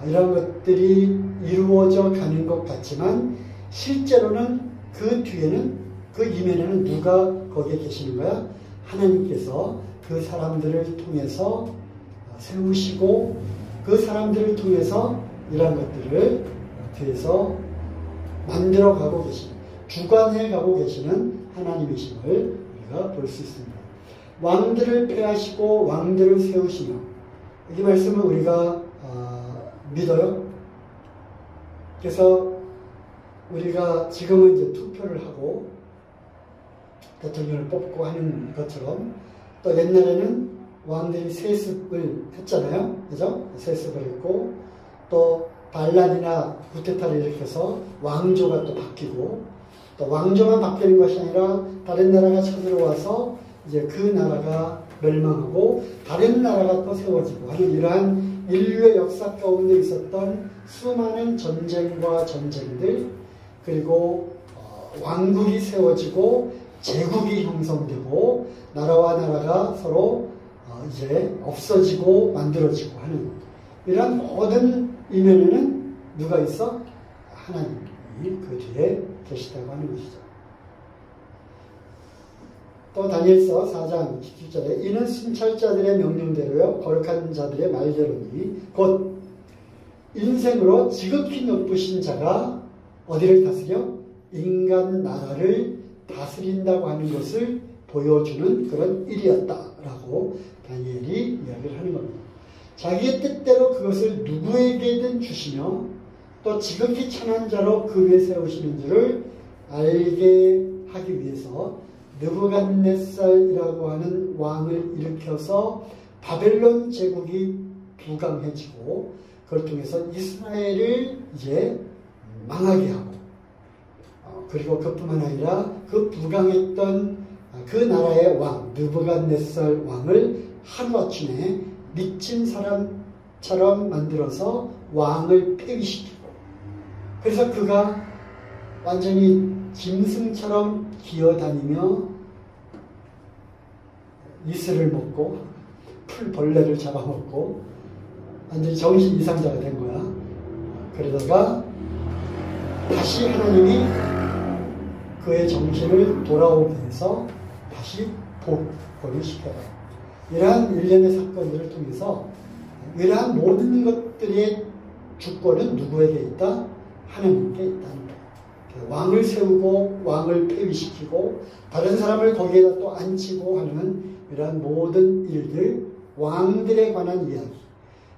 이런 것들이 이루어져 가는 것 같지만 실제로는 그 뒤에는 그 이면에는 누가 거기에 계시는 거야? 하나님께서 그 사람들을 통해서 세우시고 그 사람들을 통해서 이런 것들을 뒤에서 만들어 가고 계시는, 주관해 가고 계시는 하나님이심을 우리가 볼 수 있습니다. 왕들을 폐하시고 왕들을 세우시며, 이 말씀을 우리가 믿어요. 그래서 우리가 지금은 이제 투표를 하고 대통령을 뽑고 하는 것처럼 또 옛날에는 왕들이 세습을 했잖아요. 그죠? 세습을 했고 또 반란이나 쿠데타를 일으켜서 왕조가 또 바뀌고 또 왕조만 바뀌는 것이 아니라 다른 나라가 쳐들어와서 이제 그 나라가 멸망하고 다른 나라가 또 세워지고 하는 이러한 인류의 역사 가운데 있었던 수많은 전쟁과 전쟁들 그리고 왕국이 세워지고 제국이 형성되고 나라와 나라가 서로 이제 없어지고 만들어지고 하는 이런 모든 이면에는 누가 있어? 하나님이 그 뒤에 계시다고 하는 것이죠. 또 다니엘서 4장 17절에 이는 순찰자들의 명령대로요 거룩한 자들의 말대로니 곧 인생으로 지극히 높으신 자가 어디를 다스려? 인간 나라를 다스린다고 하는 것을 보여주는 그런 일이었다라고 다니엘이 이야기를 하는 겁니다. 자기의 뜻대로 그것을 누구에게든 주시며 또 지극히 천한 자로 그 위에 세우시는 줄을 알게 하기 위해서 느부갓네살이라고 하는 왕을 일으켜서 바벨론 제국이 부강해지고 그걸 통해서 이스라엘을 이제 망하게 하고 그리고 그뿐만 아니라 그 부강했던 그 나라의 왕 느부갓네살 왕을 하루아침에 미친 사람처럼 만들어서 왕을 폐위시키고 그래서 그가 완전히 짐승처럼 기어다니며 이슬을 먹고 풀벌레를 잡아먹고 완전히 정신 이상자가 된 거야. 그러다가 다시 하나님이 그의 정신을 돌아오게 해서 다시 복권을 시켜요. 이러한 일련의 사건들을 통해서 이러한 모든 것들의 주권은 누구에게 있다? 하나님께 있다는 거예요. 왕을 세우고 왕을 폐위시키고 다른 사람을 거기에다 또 앉히고 하는 이러한 모든 일들, 왕들에 관한 이야기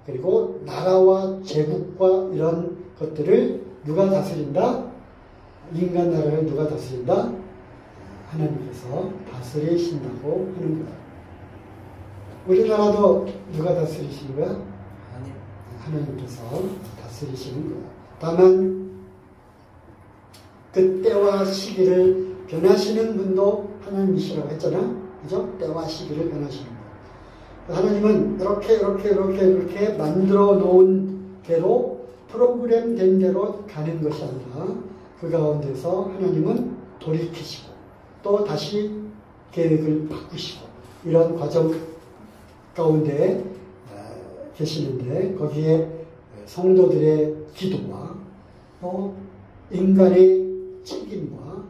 그리고 나라와 제국과 이런 것들을 누가 다스린다? 인간 나라를 누가 다스린다? 하나님께서 다스리신다고 하는 거예요. 우리나라도 누가 다스리시는 거야? 하나님께서 다스리시는 거예요. 다만 그 때와 시기를 변하시는 분도 하나님이시라고 했잖아. 그죠? 때와 시기를 변하시는 분. 하나님은 이렇게 만들어 놓은 대로 프로그램 된 대로 가는 것이 아니라 그 가운데서 하나님은 돌이키시고 또 다시 계획을 바꾸시고 이런 과정 가운데 계시는데 거기에 성도들의 기도와 또 인간의 책임과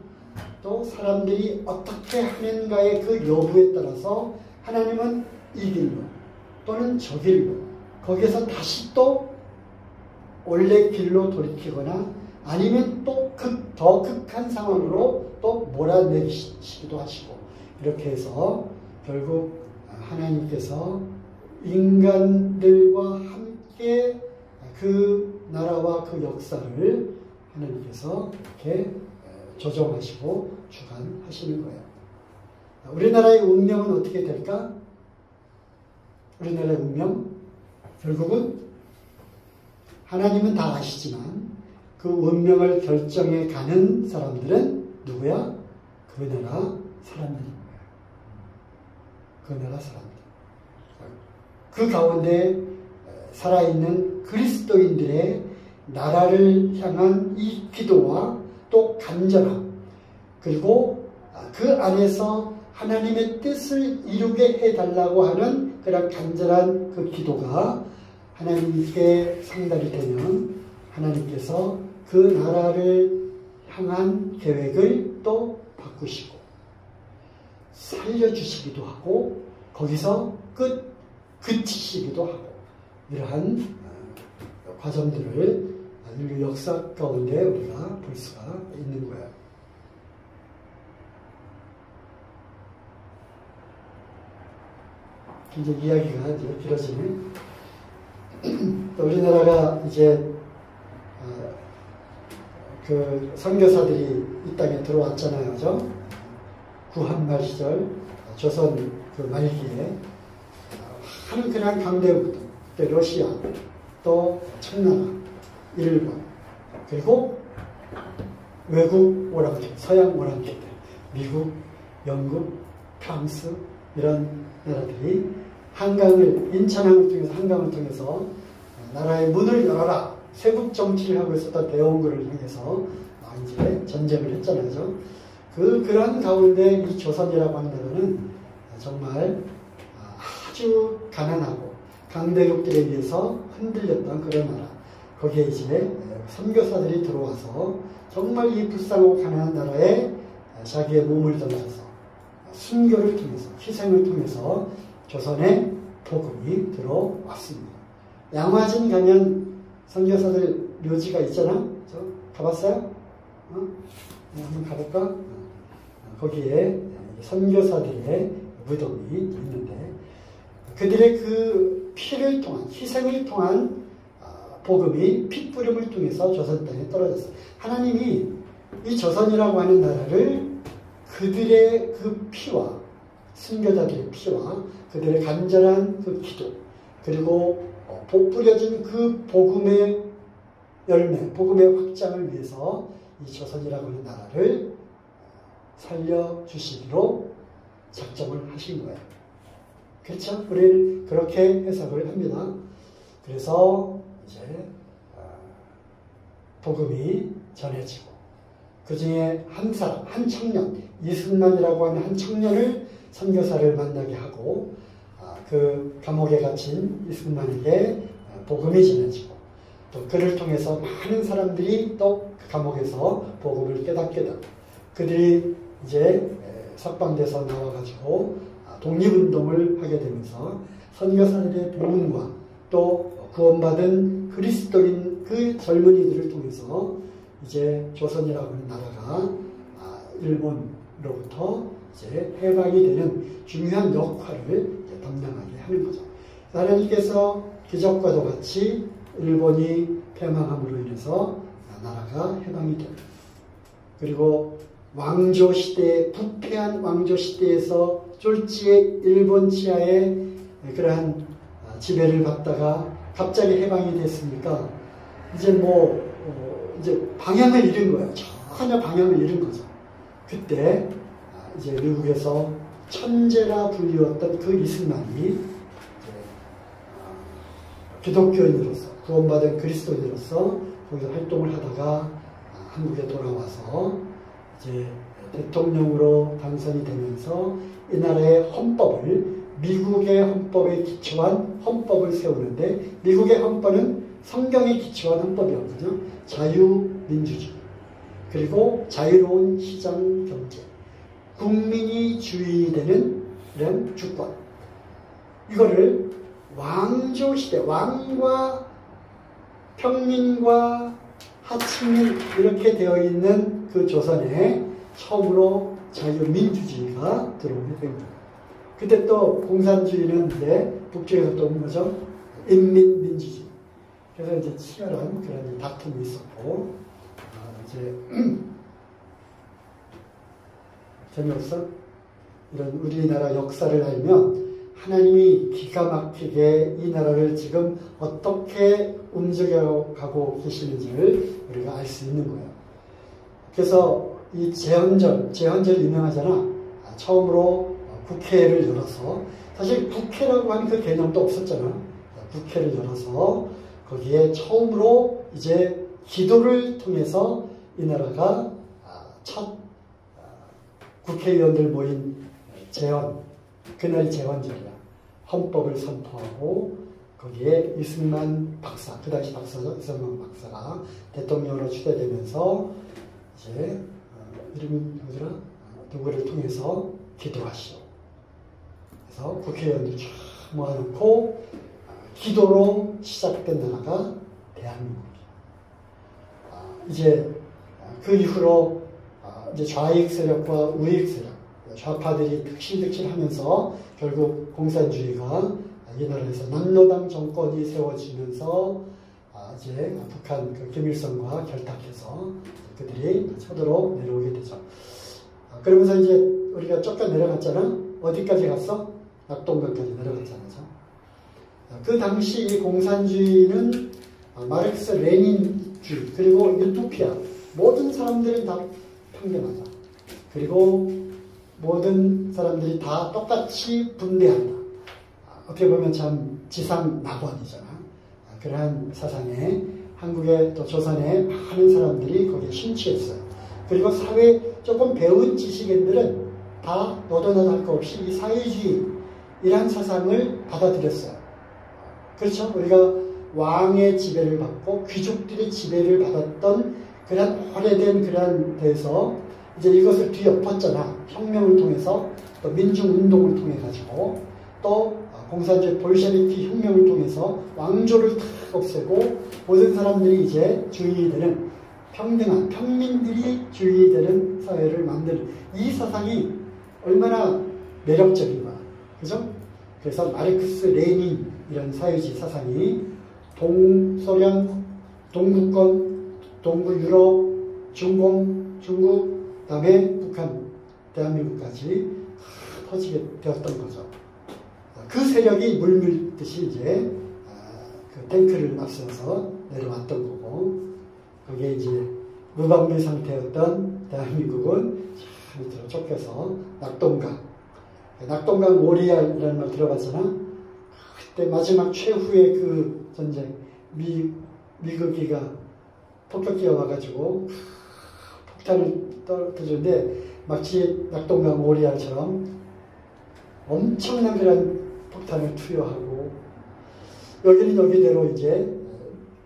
또 사람들이 어떻게 하는가의 그 여부에 따라서 하나님은 이 길로 또는 저 길로 거기에서 다시 또 원래 길로 돌이키거나 아니면 또 더 극한 상황으로 또 몰아내시기도 하시고 이렇게 해서 결국 하나님께서 인간들과 함께 그 나라와 그 역사를 하나님께서 이렇게 조정하시고 주관하시는 거예요. 우리나라의 운명은 어떻게 될까? 우리나라의 운명? 결국은 하나님은 다 아시지만 그 운명을 결정해 가는 사람들은 누구야? 그 나라 사람들인 거야. 그 나라 사람들. 그 가운데 살아있는 그리스도인들의 나라를 향한 이 기도와 또 간절함 그리고 그 안에서 하나님의 뜻을 이루게 해달라고 하는 그런 간절한 그 기도가 하나님께 상달이 되면 하나님께서 그 나라를 향한 계획을 또 바꾸시고 살려주시기도 하고 거기서 그치시기도 하고 이러한 과정들을 인류 역사 가운데 우리가 볼 수가 있는 거예요. 이제 이야기가 이제 길어지네. 우리나라가 이제 그 선교사들이 이 땅에 들어왔잖아요, 그죠? 구한말 시절 조선 그 말기에 하는 그냥 강대국들, 그때 러시아, 또 청나라, 일본, 그리고 외국 오랑캐, 서양 오랑캐들, 미국, 영국, 프랑스 이런 나라들이 한강을 인천항을 통해서 한강을 통해서 나라의 문을 열어라 세국 정치를 하고 있었던 대원군을 향해서 이제 전쟁을 했잖아요. 그런 가운데 이 조선이라고 하는 나라는 정말 아주 가난하고 강대국들에 의해서 흔들렸던 그런 나라. 거기에 이제 선교사들이 들어와서 정말 이 불쌍하고 가난한 나라에 자기의 몸을 던져서 순교를 통해서 희생을 통해서 조선에 복음이 들어왔습니다. 양화진 가면 선교사들 묘지가 있잖아. 가봤어요? 한번 가볼까? 거기에 선교사들의 무덤이 있는데 그들의 그 피를 통한 희생을 통한 복음이 핏부림을 통해서 조선 땅에 떨어졌어요. 하나님이 이 조선이라고 하는 나라를 그들의 그 피와 순교자들의 피와 그들의 간절한 그 기도 그리고 뿌려진 그 복음의 열매, 복음의 확장을 위해서 이 조선이라고 하는 나라를 살려주시기로 작정을 하신 거예요. 그렇죠? 우리는 그렇게 해석을 합니다. 그래서 이제 복음이 전해지고 그 중에 한 사람, 한 청년, 이승만이라고 하는 한 청년을 선교사를 만나게 하고 그 감옥에 갇힌 이승만에게 복음이 전해지고 또 그를 통해서 많은 사람들이 또 그 감옥에서 복음을 깨닫게 되고 그들이 이제 석방돼서 나와가지고 독립운동을 하게 되면서 선교사들의 복음과 또 구원받은 그리스도인 그 젊은이들을 통해서 이제 조선이라고 하는 나라가 일본으로부터 이제 해방이 되는 중요한 역할을 이제 담당하게 하는 거죠. 하나님께서 기적과도 같이 일본이 패망함으로 인해서 나라가 해방이 됩니다. 그리고 왕조 시대, 부패한 왕조 시대에서 졸지의 일본 치하에 그러한 지배를 받다가 갑자기 해방이 됐으니까 이제 이제 방향을 잃은 거예요. 전혀 방향을 잃은 거죠. 그때 이제 미국에서 천재라 불리웠던 그 이승만이 기독교인으로서 구원받은 그리스도인으로서 거기서 활동을 하다가 한국에 돌아와서 이제 대통령으로 당선이 되면서 이 나라의 헌법을 미국의 헌법에 기초한 헌법을 세우는데 미국의 헌법은 성경에 기초한 헌법이었거든요. 자유민주주의 그리고 자유로운 시장 경제 국민이 주의되는 이런 주권 이거를 왕조 시대 왕과 평민과 하층민 이렇게 되어 있는 그 조선에 처음으로 자유민주주의가 들어오게 된 거예요. 그때 또 공산주의는 이제 북쪽에서 또 온 거죠. 인민민주주의. 그래서 이제 치열한 그런 다툼이 있었고, 이제, 재미없어? 이런 우리나라 역사를 알면 하나님이 기가 막히게 이 나라를 지금 어떻게 움직여가고 계시는지를 우리가 알 수 있는 거예요. 그래서 이 제헌절 유명하잖아. 처음으로 국회를 열어서 사실 국회라고 하는 그 개념도 없었잖아. 국회를 열어서 거기에 처음으로 이제 기도를 통해서 이 나라가 첫 국회의원들 모인 제헌 그날 제헌절이야. 헌법을 선포하고 거기에 이승만 박사 그 당시 박사죠. 이승만 박사가 대통령으로 추대되면서 이제 이름이 뭐더라? 누구를 통해서 기도하시오. 그래서 국회의원들이 쫙 모아놓고 기도로 시작된 나라가 대한민국이에요. 이제 그 이후로 이제 좌익 세력과 우익 세력, 좌파들이 득실득실하면서 결국 공산주의가 이 나라에서 남로당 정권이 세워지면서 이제 북한 그 김일성과 결탁해서 그들이 쳐들어 내려오게 되죠. 그러면서 이제 우리가 쫓겨 내려갔잖아. 어디까지 갔어? 낙동강까지 내려갔잖아. 그 당시 이 공산주의는 마르크스 레닌주의 그리고 유토피아 모든 사람들은 다 평등하다. 그리고 모든 사람들이 다 똑같이 분배한다. 어떻게 보면 참 지상낙원이잖아. 그러한 사상에 한국의 또 조선의 많은 사람들이 거기에 심취했어요. 그리고 사회 조금 배운 지식인들은 다 너도 나도 할 거 없이 이 사회주의이란 사상을 받아들였어요. 그렇죠? 우리가 왕의 지배를 받고 귀족들의 지배를 받았던 그런 오래된 그런 데서 이제 이것을 뒤엎었잖아. 혁명을 통해서 또 민중운동을 통해 가지고 또 공산주의 볼셰비키 혁명을 통해서 왕조를 다 없애고 모든 사람들이 이제 주의되는 평등한 평민들이 주의되는 사회를 만드는 이 사상이 얼마나 매력적인가. 그죠? 그래서 마르크스 레닌 이런 사회주의 사상이 동소련, 동구권, 동구유럽, 중국, 그다음에 북한, 대한민국까지 퍼지게 되었던 거죠. 그 세력이 물밀듯이 이제 그 탱크를 앞서서 내려왔던 거고 거기에 이제 무방비 상태였던 대한민국은 밑으로 쫓겨서 낙동강 오리알이라는 말 들어봤잖아. 그때 마지막 최후의 그 전쟁 미국이가 폭격기가 와가지고 폭탄을 떨어뜨리는데 마치 낙동강 오리알처럼 엄청난 그런 폭탄을 투여하고 여기는 여기대로 이제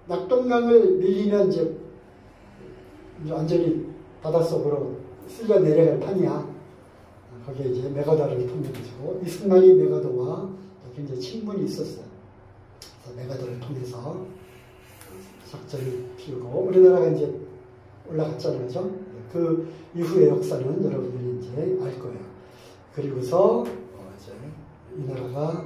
낙동강을 밀리면 이제 완전히 바닷속으로 쓸려 내려갈 판이야. 거기에 이제 메가더를 통해가지고 이승만이 메가더와 굉장히 친분이 있었어요. 그래서 메가더를 통해서 작전을 피우고 우리나라가 이제 올라갔잖아요. 그죠? 그 이후의 역사는 여러분들이 이제 알 거예요. 그리고서 이제 이 나라가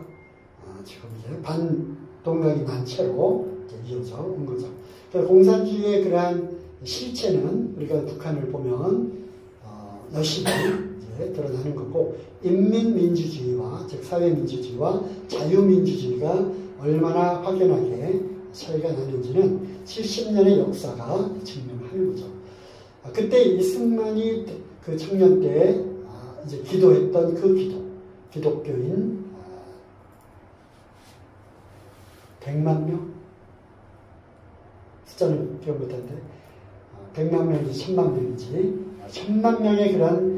지금 이제 반동강이 난 채로 이어져 온 거죠. 그러니까 공산주의의 그러한 실체는 우리가 북한을 보면 열심히 이제 드러나는 거고, 인민민주주의와, 즉 사회민주주의와 자유민주주의가 얼마나 확연하게 차이가 나는지는 70년의 역사가 증명하는 거죠. 그때 이승만이 그 청년 때 이제 기도했던 그 기독교인 100만 명? 숫자는 기억 못하는데 100만 명인지 1000만 명인지 1000만 명의 그런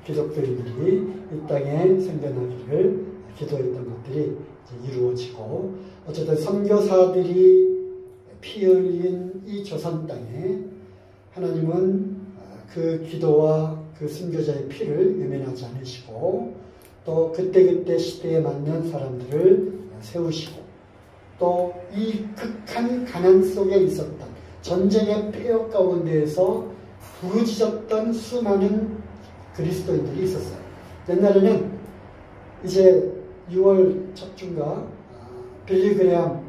기독교인들이 이 땅에 생겨나기를 기도했던 것들이 이제 이루어지고, 어쨌든 선교사들이 피 흘린 이 조선 땅에 하나님은 그 기도와 그 순교자의 피를 외면하지 않으시고, 또 그때그때 시대에 맞는 사람들을 세우시고, 또 이 극한 가난 속에 있었던 전쟁의 폐역 가운데에서 부르짖었던 수많은 그리스도인들이 있었어요. 옛날에는 이제 6월 첫 주인가 빌리 그레암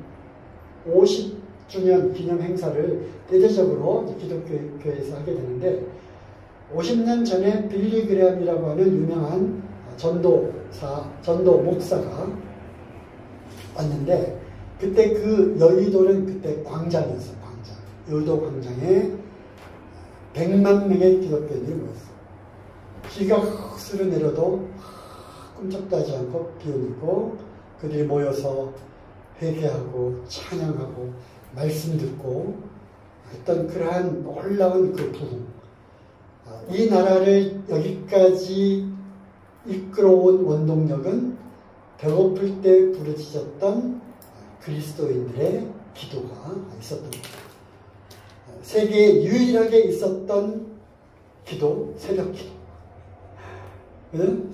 50주년 기념 행사를 대대적으로 기독교에서 하게 되는데, 50년 전에 빌리 그레암이라고 하는 유명한 전도 목사가 왔는데, 그때 그 여의도는 그때 광장이었어요. 광장. 여의도 광장에 100만 명의 기독교인들이 모였어요. 비가 훅 스르 내려도 꼼짝도 하지 않고 비 오고, 그들이 모여서 회개하고 찬양하고 말씀 듣고 했던 그러한 놀라운 그 부흥, 이 나라를 여기까지 이끌어온 원동력은 배고플 때 부르짖었던 그리스도인들의 기도가 있었던 거예요. 세계에 유일하게 있었던 기도, 새벽 기도.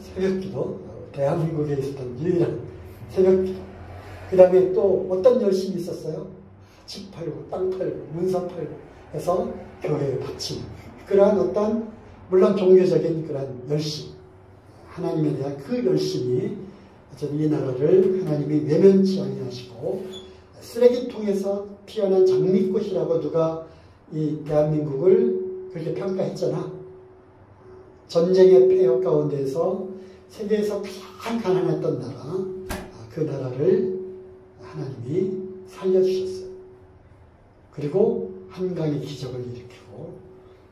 새벽 기도, 대한민국에 있었던 유일한 새벽 기도. 그 다음에 또 어떤 열심이 있었어요? 집 팔고, 땅 팔고, 문서 팔고 해서 교회에 바치는 그러한 어떤, 물론 종교적인 그런 열심, 하나님에 대한 그 열심이 어쨌든 이 나라를 하나님이 외면치 아니하시고, 쓰레기통에서 피어난 장미꽃이라고 누가 이 대한민국을 그렇게 평가했잖아. 전쟁의 폐역 가운데에서 세계에서 가장 가난했던 나라, 그 나라를 하나님이 살려주셨어요. 그리고 한강의 기적을 일으키고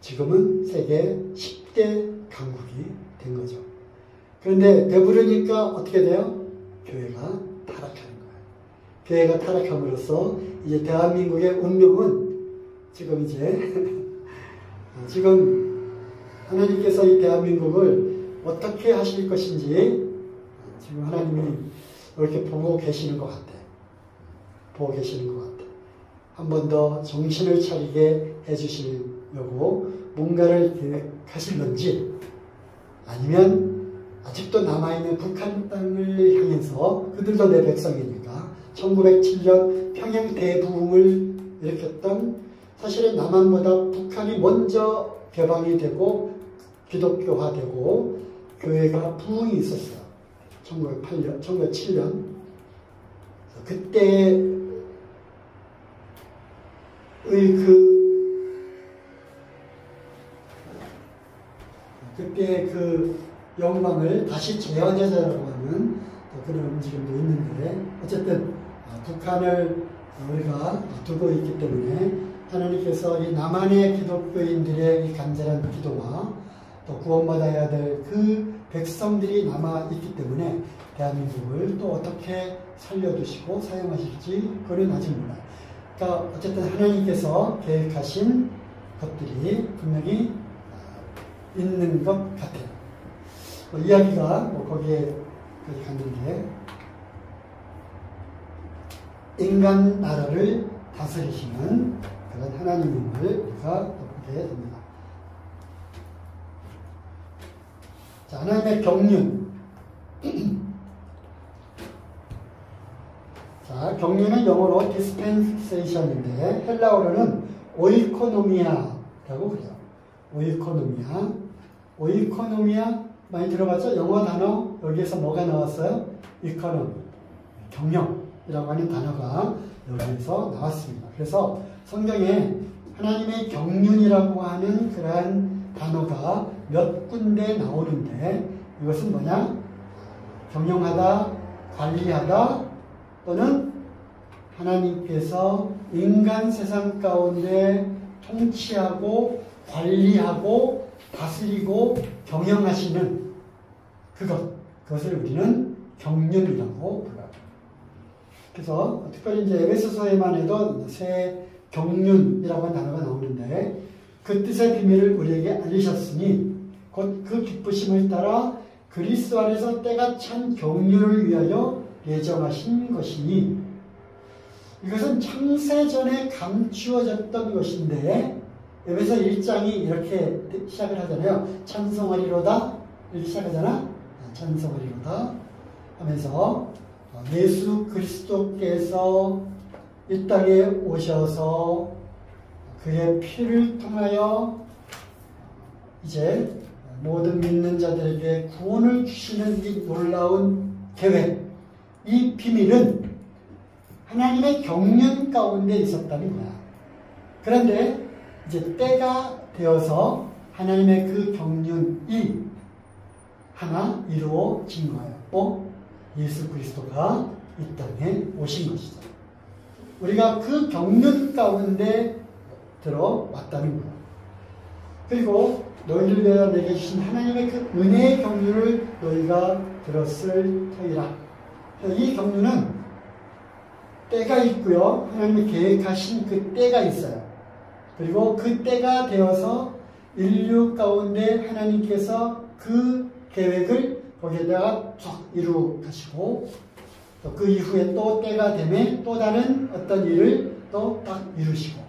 지금은 세계 10대 강국이 된 거죠. 그런데 배부르니까 어떻게 돼요? 교회가 타락하는 거예요. 교회가 타락함으로써 이제 대한민국의 운명은 지금 지금 하나님께서 이 대한민국을 어떻게 하실 것인지 지금 하나님이 이렇게 보고 계시는 것 같아요. 보고 계시는 것 같아요. 한 번 더 정신을 차리게 해주시려고 뭔가를 계획하실런지, 아니면 아직도 남아있는 북한 땅을 향해서, 그들도 내 백성이니까 1907년 평양 대부흥을 일으켰던, 사실은 남한보다 북한이 먼저 개방이 되고 기독교화되고 교회가 부흥이 있었어요. 1907년. 그때의 그 영광을 다시 재현하자라고 하는 그런 움직임도 있는데, 어쨌든 북한을 우리가 두고 있기 때문에 하나님께서 이 남한의 기독교인들의 이 간절한 기도와 또 구원받아야 될 그 백성들이 남아있기 때문에 대한민국을 또 어떻게 살려두시고 사용하실지 그건 아직 몰라요. 그러니까 어쨌든 하나님께서 계획하신 것들이 분명히 있는 것 같아요. 이야기가 거기에 갔는데, 인간 나라를 다스리시는 그런 하나님임을 우리가 보게 됩니다. 자, 하나님의 경륜. 자, 경륜은 영어로 dispensation인데 헬라어로는 오이코노미아라고 그래요. 오이코노미아 많이 들어봤죠? 영어 단어 여기에서 뭐가 나왔어요? 이코노미, 경영이라고 하는 단어가 여기에서 나왔습니다. 그래서 성경에 하나님의 경륜이라고 하는 그러한 단어가 몇 군데 나오는데 이것은 뭐냐? 경영하다, 관리하다 또는 하나님께서 인간 세상 가운데 통치하고 관리하고 다스리고 경영하시는 그것을 우리는 경륜이라고 불러요. 그래서 특별히 이제 에베소서에만 해도 새 경륜이라고 하는 단어가 나오는데 그 뜻의 비밀을 우리에게 알리셨으니 곧 그 기쁘심을 따라 그리스도 안에서 때가 찬 경륜을 위하여 예정하신 것이니 이것은 창세전에 감추어졌던 것인데 에베소 1장이 이렇게 시작을 하잖아요. 찬송하리로다 이렇게 시작하잖아. 찬송하리로다 하면서 예수 그리스도께서 이 땅에 오셔서 그의 피를 통하여 이제 모든 믿는 자들에게 구원을 주시는 이 놀라운 계획, 이 비밀은 하나님의 경륜 가운데 있었다는 거야. 그런데 이제 때가 되어서 하나님의 그 경륜이 하나 이루어진 거예요. 예수 그리스도가 이 땅에 오신 것이죠. 우리가 그 경륜 가운데 들어왔다는 거예요. 그리고 너희를 위하여 내게 주신 하나님의 그 은혜의 경륜을 너희가 들었을 터이라. 이 경륜은 때가 있고요. 하나님이 계획하신 그 때가 있어요. 그리고 그 때가 되어서 인류 가운데 하나님께서 그 계획을 거기에다가 쫙 이루어 가시고 또 그 이후에 또 때가 되면 또 다른 어떤 일을 또 딱 이루시고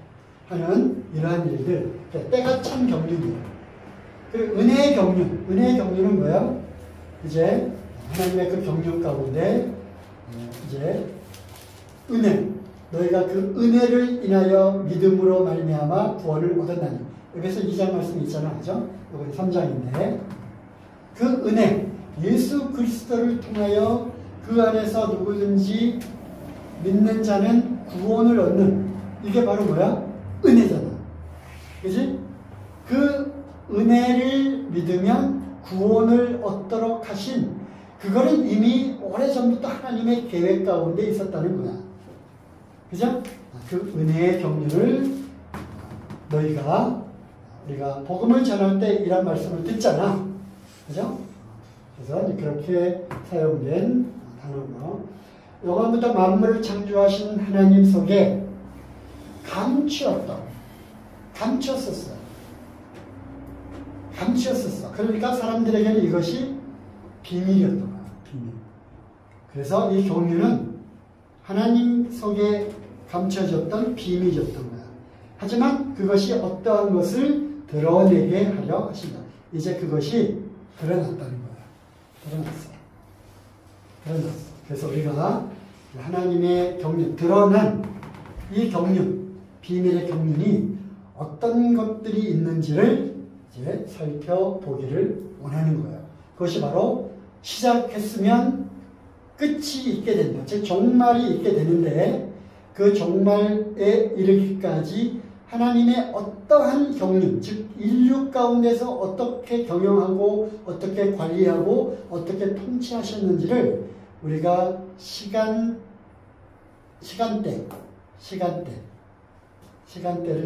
하는 이러한 일들, 때가 참 경륜이에요. 그리고 은혜의 경륜은 뭐예요? 이제 하나님의 그 경륜 가운데 이제 은혜, 너희가 그 은혜를 인하여 믿음으로 말미암아 구원을 얻었나니. 여기서 2장 말씀이 있잖아, 그죠? 이건 3장인데 그 은혜, 예수 그리스도를 통하여 그 안에서 누구든지 믿는 자는 구원을 얻는, 이게 바로 뭐야? 은혜잖아. 그지? 그 은혜를 믿으면 구원을 얻도록 하신, 그거는 이미 오래전부터 하나님의 계획 가운데 있었다는 거야. 그죠? 그 은혜의 경륜을 우리가 복음을 전할 때 이런 말씀을 듣잖아. 그죠? 그래서 그렇게 사용된 단어로 영원부터 만물을 창조하신 하나님 속에 감추었었어. 그러니까 사람들에게는 이것이 비밀이었던 거야. 비밀. 그래서 이 경륜은 하나님 속에 감춰졌던 비밀이었던 거야. 하지만 그것이 어떠한 것을 드러내게 하려 하신다. 이제 그것이 드러났다는 거야. 드러났어. 그래서 우리가 하나님의 경륜, 드러난 이 경륜, 비밀의 경륜이 어떤 것들이 있는지를 이제 살펴보기를 원하는 거예요. 그것이 바로 시작했으면 끝이 있게 된다. 즉 종말이 있게 되는데 그 종말에 이르기까지 하나님의 어떠한 경륜, 즉 인류 가운데서 어떻게 경영하고 어떻게 관리하고 어떻게 통치하셨는지를 우리가 시간대를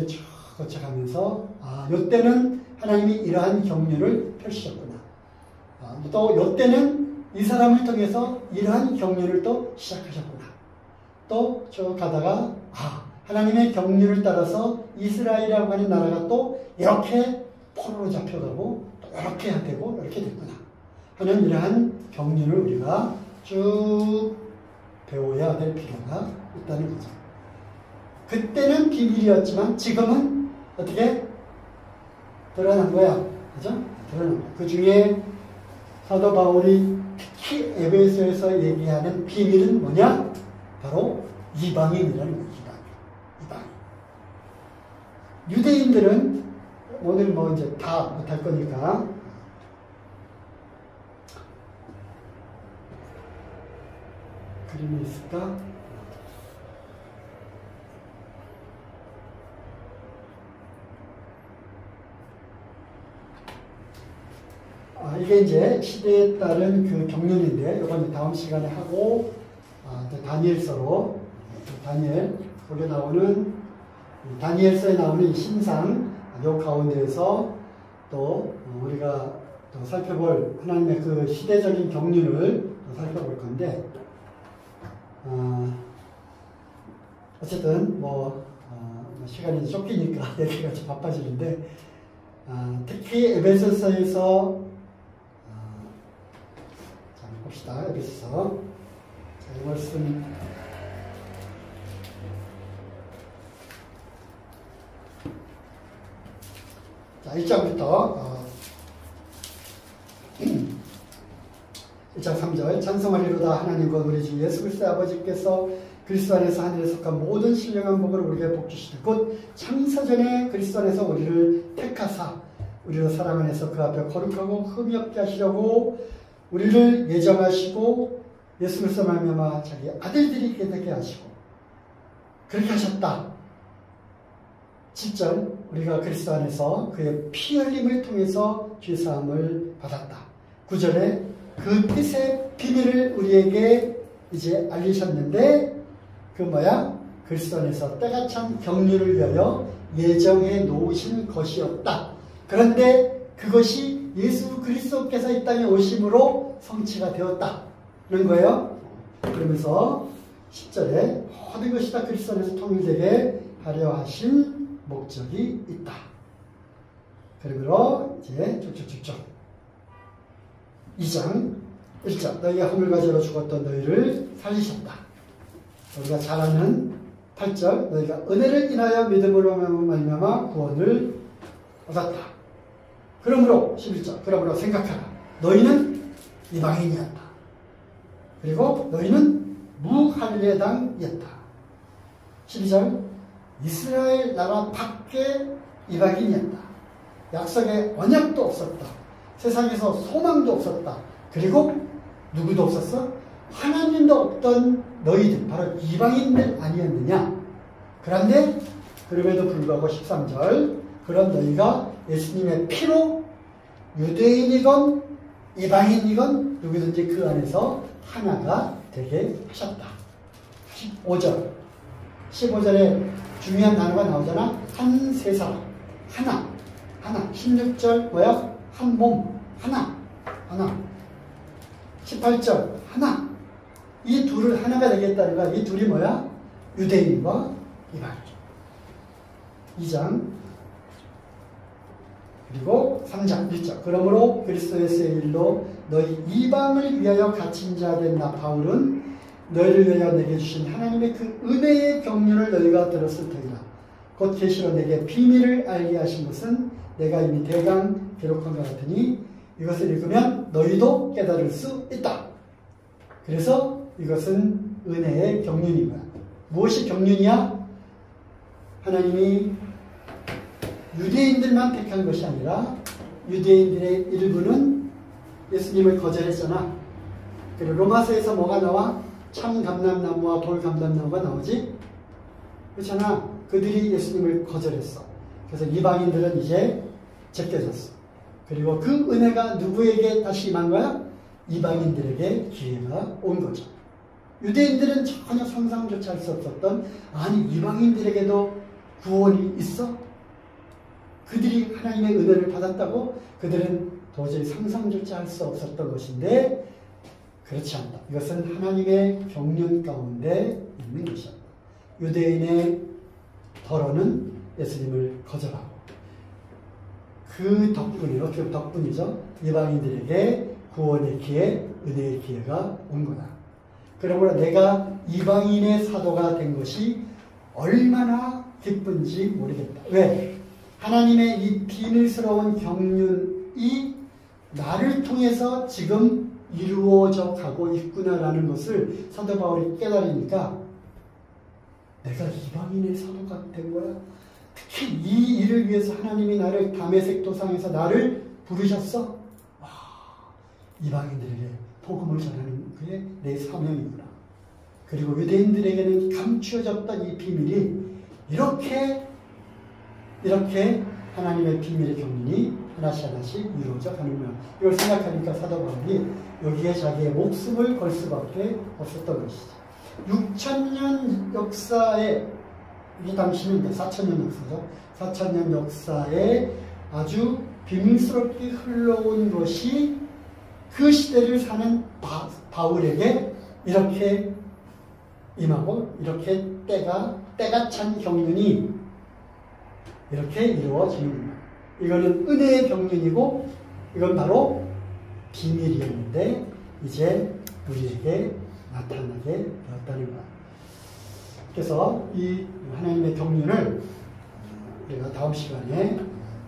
쭉 거쳐가면서 이때는 하나님이 이러한 경륜을 펼치셨구나. 또 이때는 이 사람을 통해서 이러한 경륜을 또 시작하셨구나. 또 쭉 가다가 하나님의 경륜을 따라서 이스라엘이라고 하는 나라가 또 이렇게 포로로 잡혀가고 또 이렇게 되고 이렇게 됐구나 하는 이러한 경륜을 우리가 쭉 배워야 될 필요가 있다는 거죠. 그때는 비밀이었지만 지금은 어떻게 드러난 거야. 그죠? 드러난 거야. 그 중에 사도 바울이 특히 에베소에서 얘기하는 비밀은 뭐냐? 바로 이방인이라는 거예요. 이방인. 유대인들은 오늘 이제 다 못할 거니까 그림이 있을까? 이게 이제 시대에 따른 그 경륜인데, 이건 다음 시간에 하고, 다니엘서로, 다니엘, 거기에 나오는, 다니엘서에 나오는 이 신상, 요 가운데에서 또 우리가 또 살펴볼 하나님의 그 시대적인 경륜을 살펴볼 건데, 어쨌든 시간이 쫓기니까 얘기가 좀 바빠지는데, 특히 에베소서에서 자, 봅시다. 에베소서. 자, 이 말씀 자, 1장부터 1장 3절 찬송하리로다. 하나님 곧 우리 주 예수 그리스도의 아버지께서 그리스도 안에서 하늘에 속한 모든 신령한 복을 우리에게 복주시되 곧 창세전에 그리스도 안에서 우리를 택하사 우리로 사랑 안에서 그 앞에 거룩하고 흠이 없게 하시려고 우리를 예정하시고 예수 그리스도 말미암아 자기 아들들이 되게 하시고 그렇게 하셨다. 7절 우리가 그리스도 안에서 그의 피 흘림을 통해서 죄사함을 받았다. 9절에 그 뜻의 비밀을 우리에게 이제 알리셨는데 그 뭐야? 그리스도 안에서 때가 참 경륜을 위하여 예정해 놓으신 것이었다. 그런데 그것이 예수 그리스도께서 이 땅에 오심으로 성취가 되었다는 거예요. 그러면서 10절에 모든 것이 다 그리스도 안에서 통일되게 하려 하신 목적이 있다. 그러므로 이제 쭉쭉쭉쭉 2장 1절 너희가 하늘과 죄로 죽었던 너희를 살리셨다. 우리가 잘 아는 8절 너희가 은혜를 인하여 믿음으로 말미암아 구원을 얻었다. 그러므로 11절 그러므로 생각하라. 너희는 이방인이었다. 그리고 너희는 무할례당이었다. 12절 이스라엘 나라 밖에 이방인이었다. 약속의 언약도 없었다. 세상에서 소망도 없었다. 그리고 누구도 없었어? 하나님도 없던 너희들 바로 이방인들 아니었느냐. 그런데 그럼에도 불구하고 13절 그런 너희가 예수님의 피로 유대인이건 이방인이건 누구든지 그 안에서 하나가 되게 하셨다. 15절 15절에 중요한 단어가 나오잖아. 한 세 사람 하나 16절 뭐야? 한 몸 하나 18절 하나. 이 둘을 하나가 되겠다는 거야. 이 둘이 뭐야? 유대인과 이방인. 2장 그리고 3장 1절 그러므로 그리스도 예수의 일로 너희 이방을 위하여 갇힌 자 된 나 바울은 너희를 위하여 내게 주신 하나님의 그 은혜의 경륜을 너희가 들었을 터이라. 곧 계시로 내게 비밀을 알게 하신 것은 내가 이미 대강 기록한 것 같으니 이것을 읽으면 너희도 깨달을 수 있다. 그래서 이것은 은혜의 경륜인 거야. 무엇이 경륜이야? 하나님이 유대인들만 택한 것이 아니라 유대인들의 일부는 예수님을 거절했잖아. 그리고 로마서에서 뭐가 나와? 참감람나무와 돌감람나무가 나오지? 그렇잖아. 그들이 예수님을 거절했어. 그래서 이방인들은 이제 제껴졌어. 그리고 그 은혜가 누구에게 다시 임한 거야? 이방인들에게 기회가 온 거죠. 유대인들은 전혀 상상조차 할 수 없었던 아니 이방인들에게도 구원이 있어? 그들이 하나님의 은혜를 받았다고? 그들은 도저히 상상조차 할 수 없었던 것인데 그렇지 않다. 이것은 하나님의 경륜 가운데 있는 것이었다. 유대인의 더러는 예수님을 거절하고 그 덕분에 어떻게 덕분이죠? 이방인들에게 구원의 기회, 은혜의 기회가 온 거다. 그러므로 내가 이방인의 사도가 된 것이 얼마나 기쁜지 모르겠다. 왜? 하나님의 이 비밀스러운 경륜이 나를 통해서 지금 이루어져 가고 있구나라는 것을 사도 바울이 깨달으니까 내가 이방인의 사도가 된 거야. 특히 이 일을 위해서 하나님이 나를 다메섹 도상에서 나를 부르셨어. 와, 이방인들에게 복음을 전하는 그게 내 사명이구나. 그리고 유대인들에게는 감추어졌던 이 비밀이 이렇게 하나님의 비밀의 경륜이 하나씩 하나씩 이루어져 가는 거야. 이걸 생각하니까 사도 바울이 여기에 자기의 목숨을 걸 수밖에 없었던 것이죠. 6,000년 역사에, 이 당시는 4,000년 역사죠. 4,000년 역사에 아주 비밀스럽게 흘러온 것이 그 시대를 사는 바울에게 이렇게 임하고, 이렇게 때가 찬 경륜이 이렇게 이루어지는 거예요. 이거는 은혜의 경륜이고, 이건 바로 비밀이었는데 이제 우리에게 나타나게 되었다는 거예요. 그래서 이 하나님의 경륜을 우리가 다음 시간에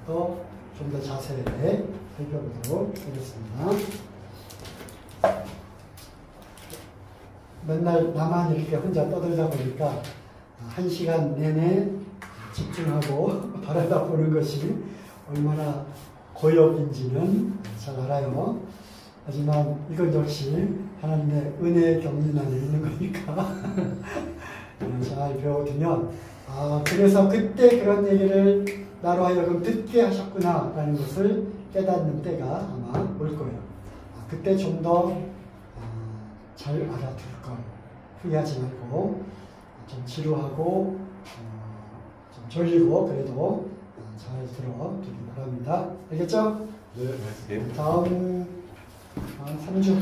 또 좀 더 자세하게 살펴보도록 하겠습니다. 맨날 나만 이렇게 혼자 떠들다 보니까 1시간 내내 집중하고 바라다 보는 것이 얼마나 고역인지는 잘 알아요. 하지만 이건 역시 하나님의 은혜의 경륜 안에 있는 거니까 잘 배워두면, 그래서 그때 그런 얘기를 나로 하여금 듣게 하셨구나 라는 것을 깨닫는 때가 아마 올 거예요. 그때 좀 더 잘 알아둘 거예요. 후회하지 말고 좀 지루하고 좀 졸리고 그래도 잘 들어두기 바랍니다. 알겠죠? 네. 다음 3주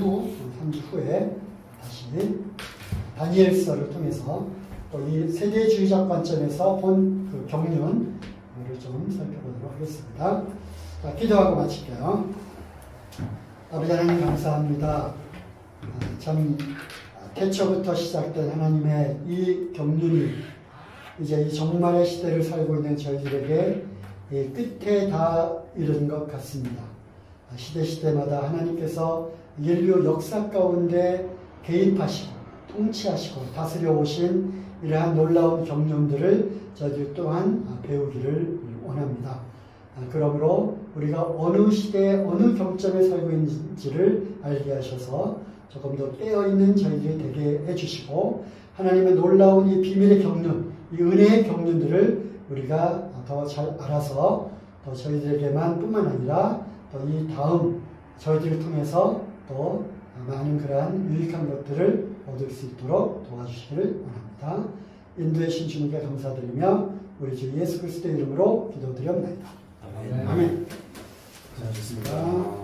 후에 다시 다니엘서를 통해서 또 이 세대주의적 관점에서 본 그 경륜을 좀 살펴보도록 하겠습니다. 자, 기도하고 마칠게요. 아버지 하나님 감사합니다. 참 태초부터 시작된 하나님의 이 경륜이 이제 이 종말의 시대를 살고 있는 저희들에게 이 끝에 다 이른 것 같습니다. 시대마다 하나님께서 인류 역사 가운데 개입하시고 통치하시고 다스려 오신 이러한 놀라운 경륜들을 저희들 또한 배우기를 원합니다. 그러므로 우리가 어느 시대에 어느 경점에 살고 있는지를 알게 하셔서 조금 더 깨어있는 저희들이 되게 해주시고, 하나님의 놀라운 이 비밀의 경륜, 이 은혜의 경륜들을 우리가 더 잘 알아서 더 저희들에게만 뿐만 아니라 또 이 다음 저희들을 통해서 또 많은 그러한 유익한 것들을 얻을 수 있도록 도와주시기를 원합니다. 인도해 주신 주님께 감사드리며 우리 주 예수 그리스도의 이름으로 기도드리옵나이다. 아멘. 잘하셨습니다.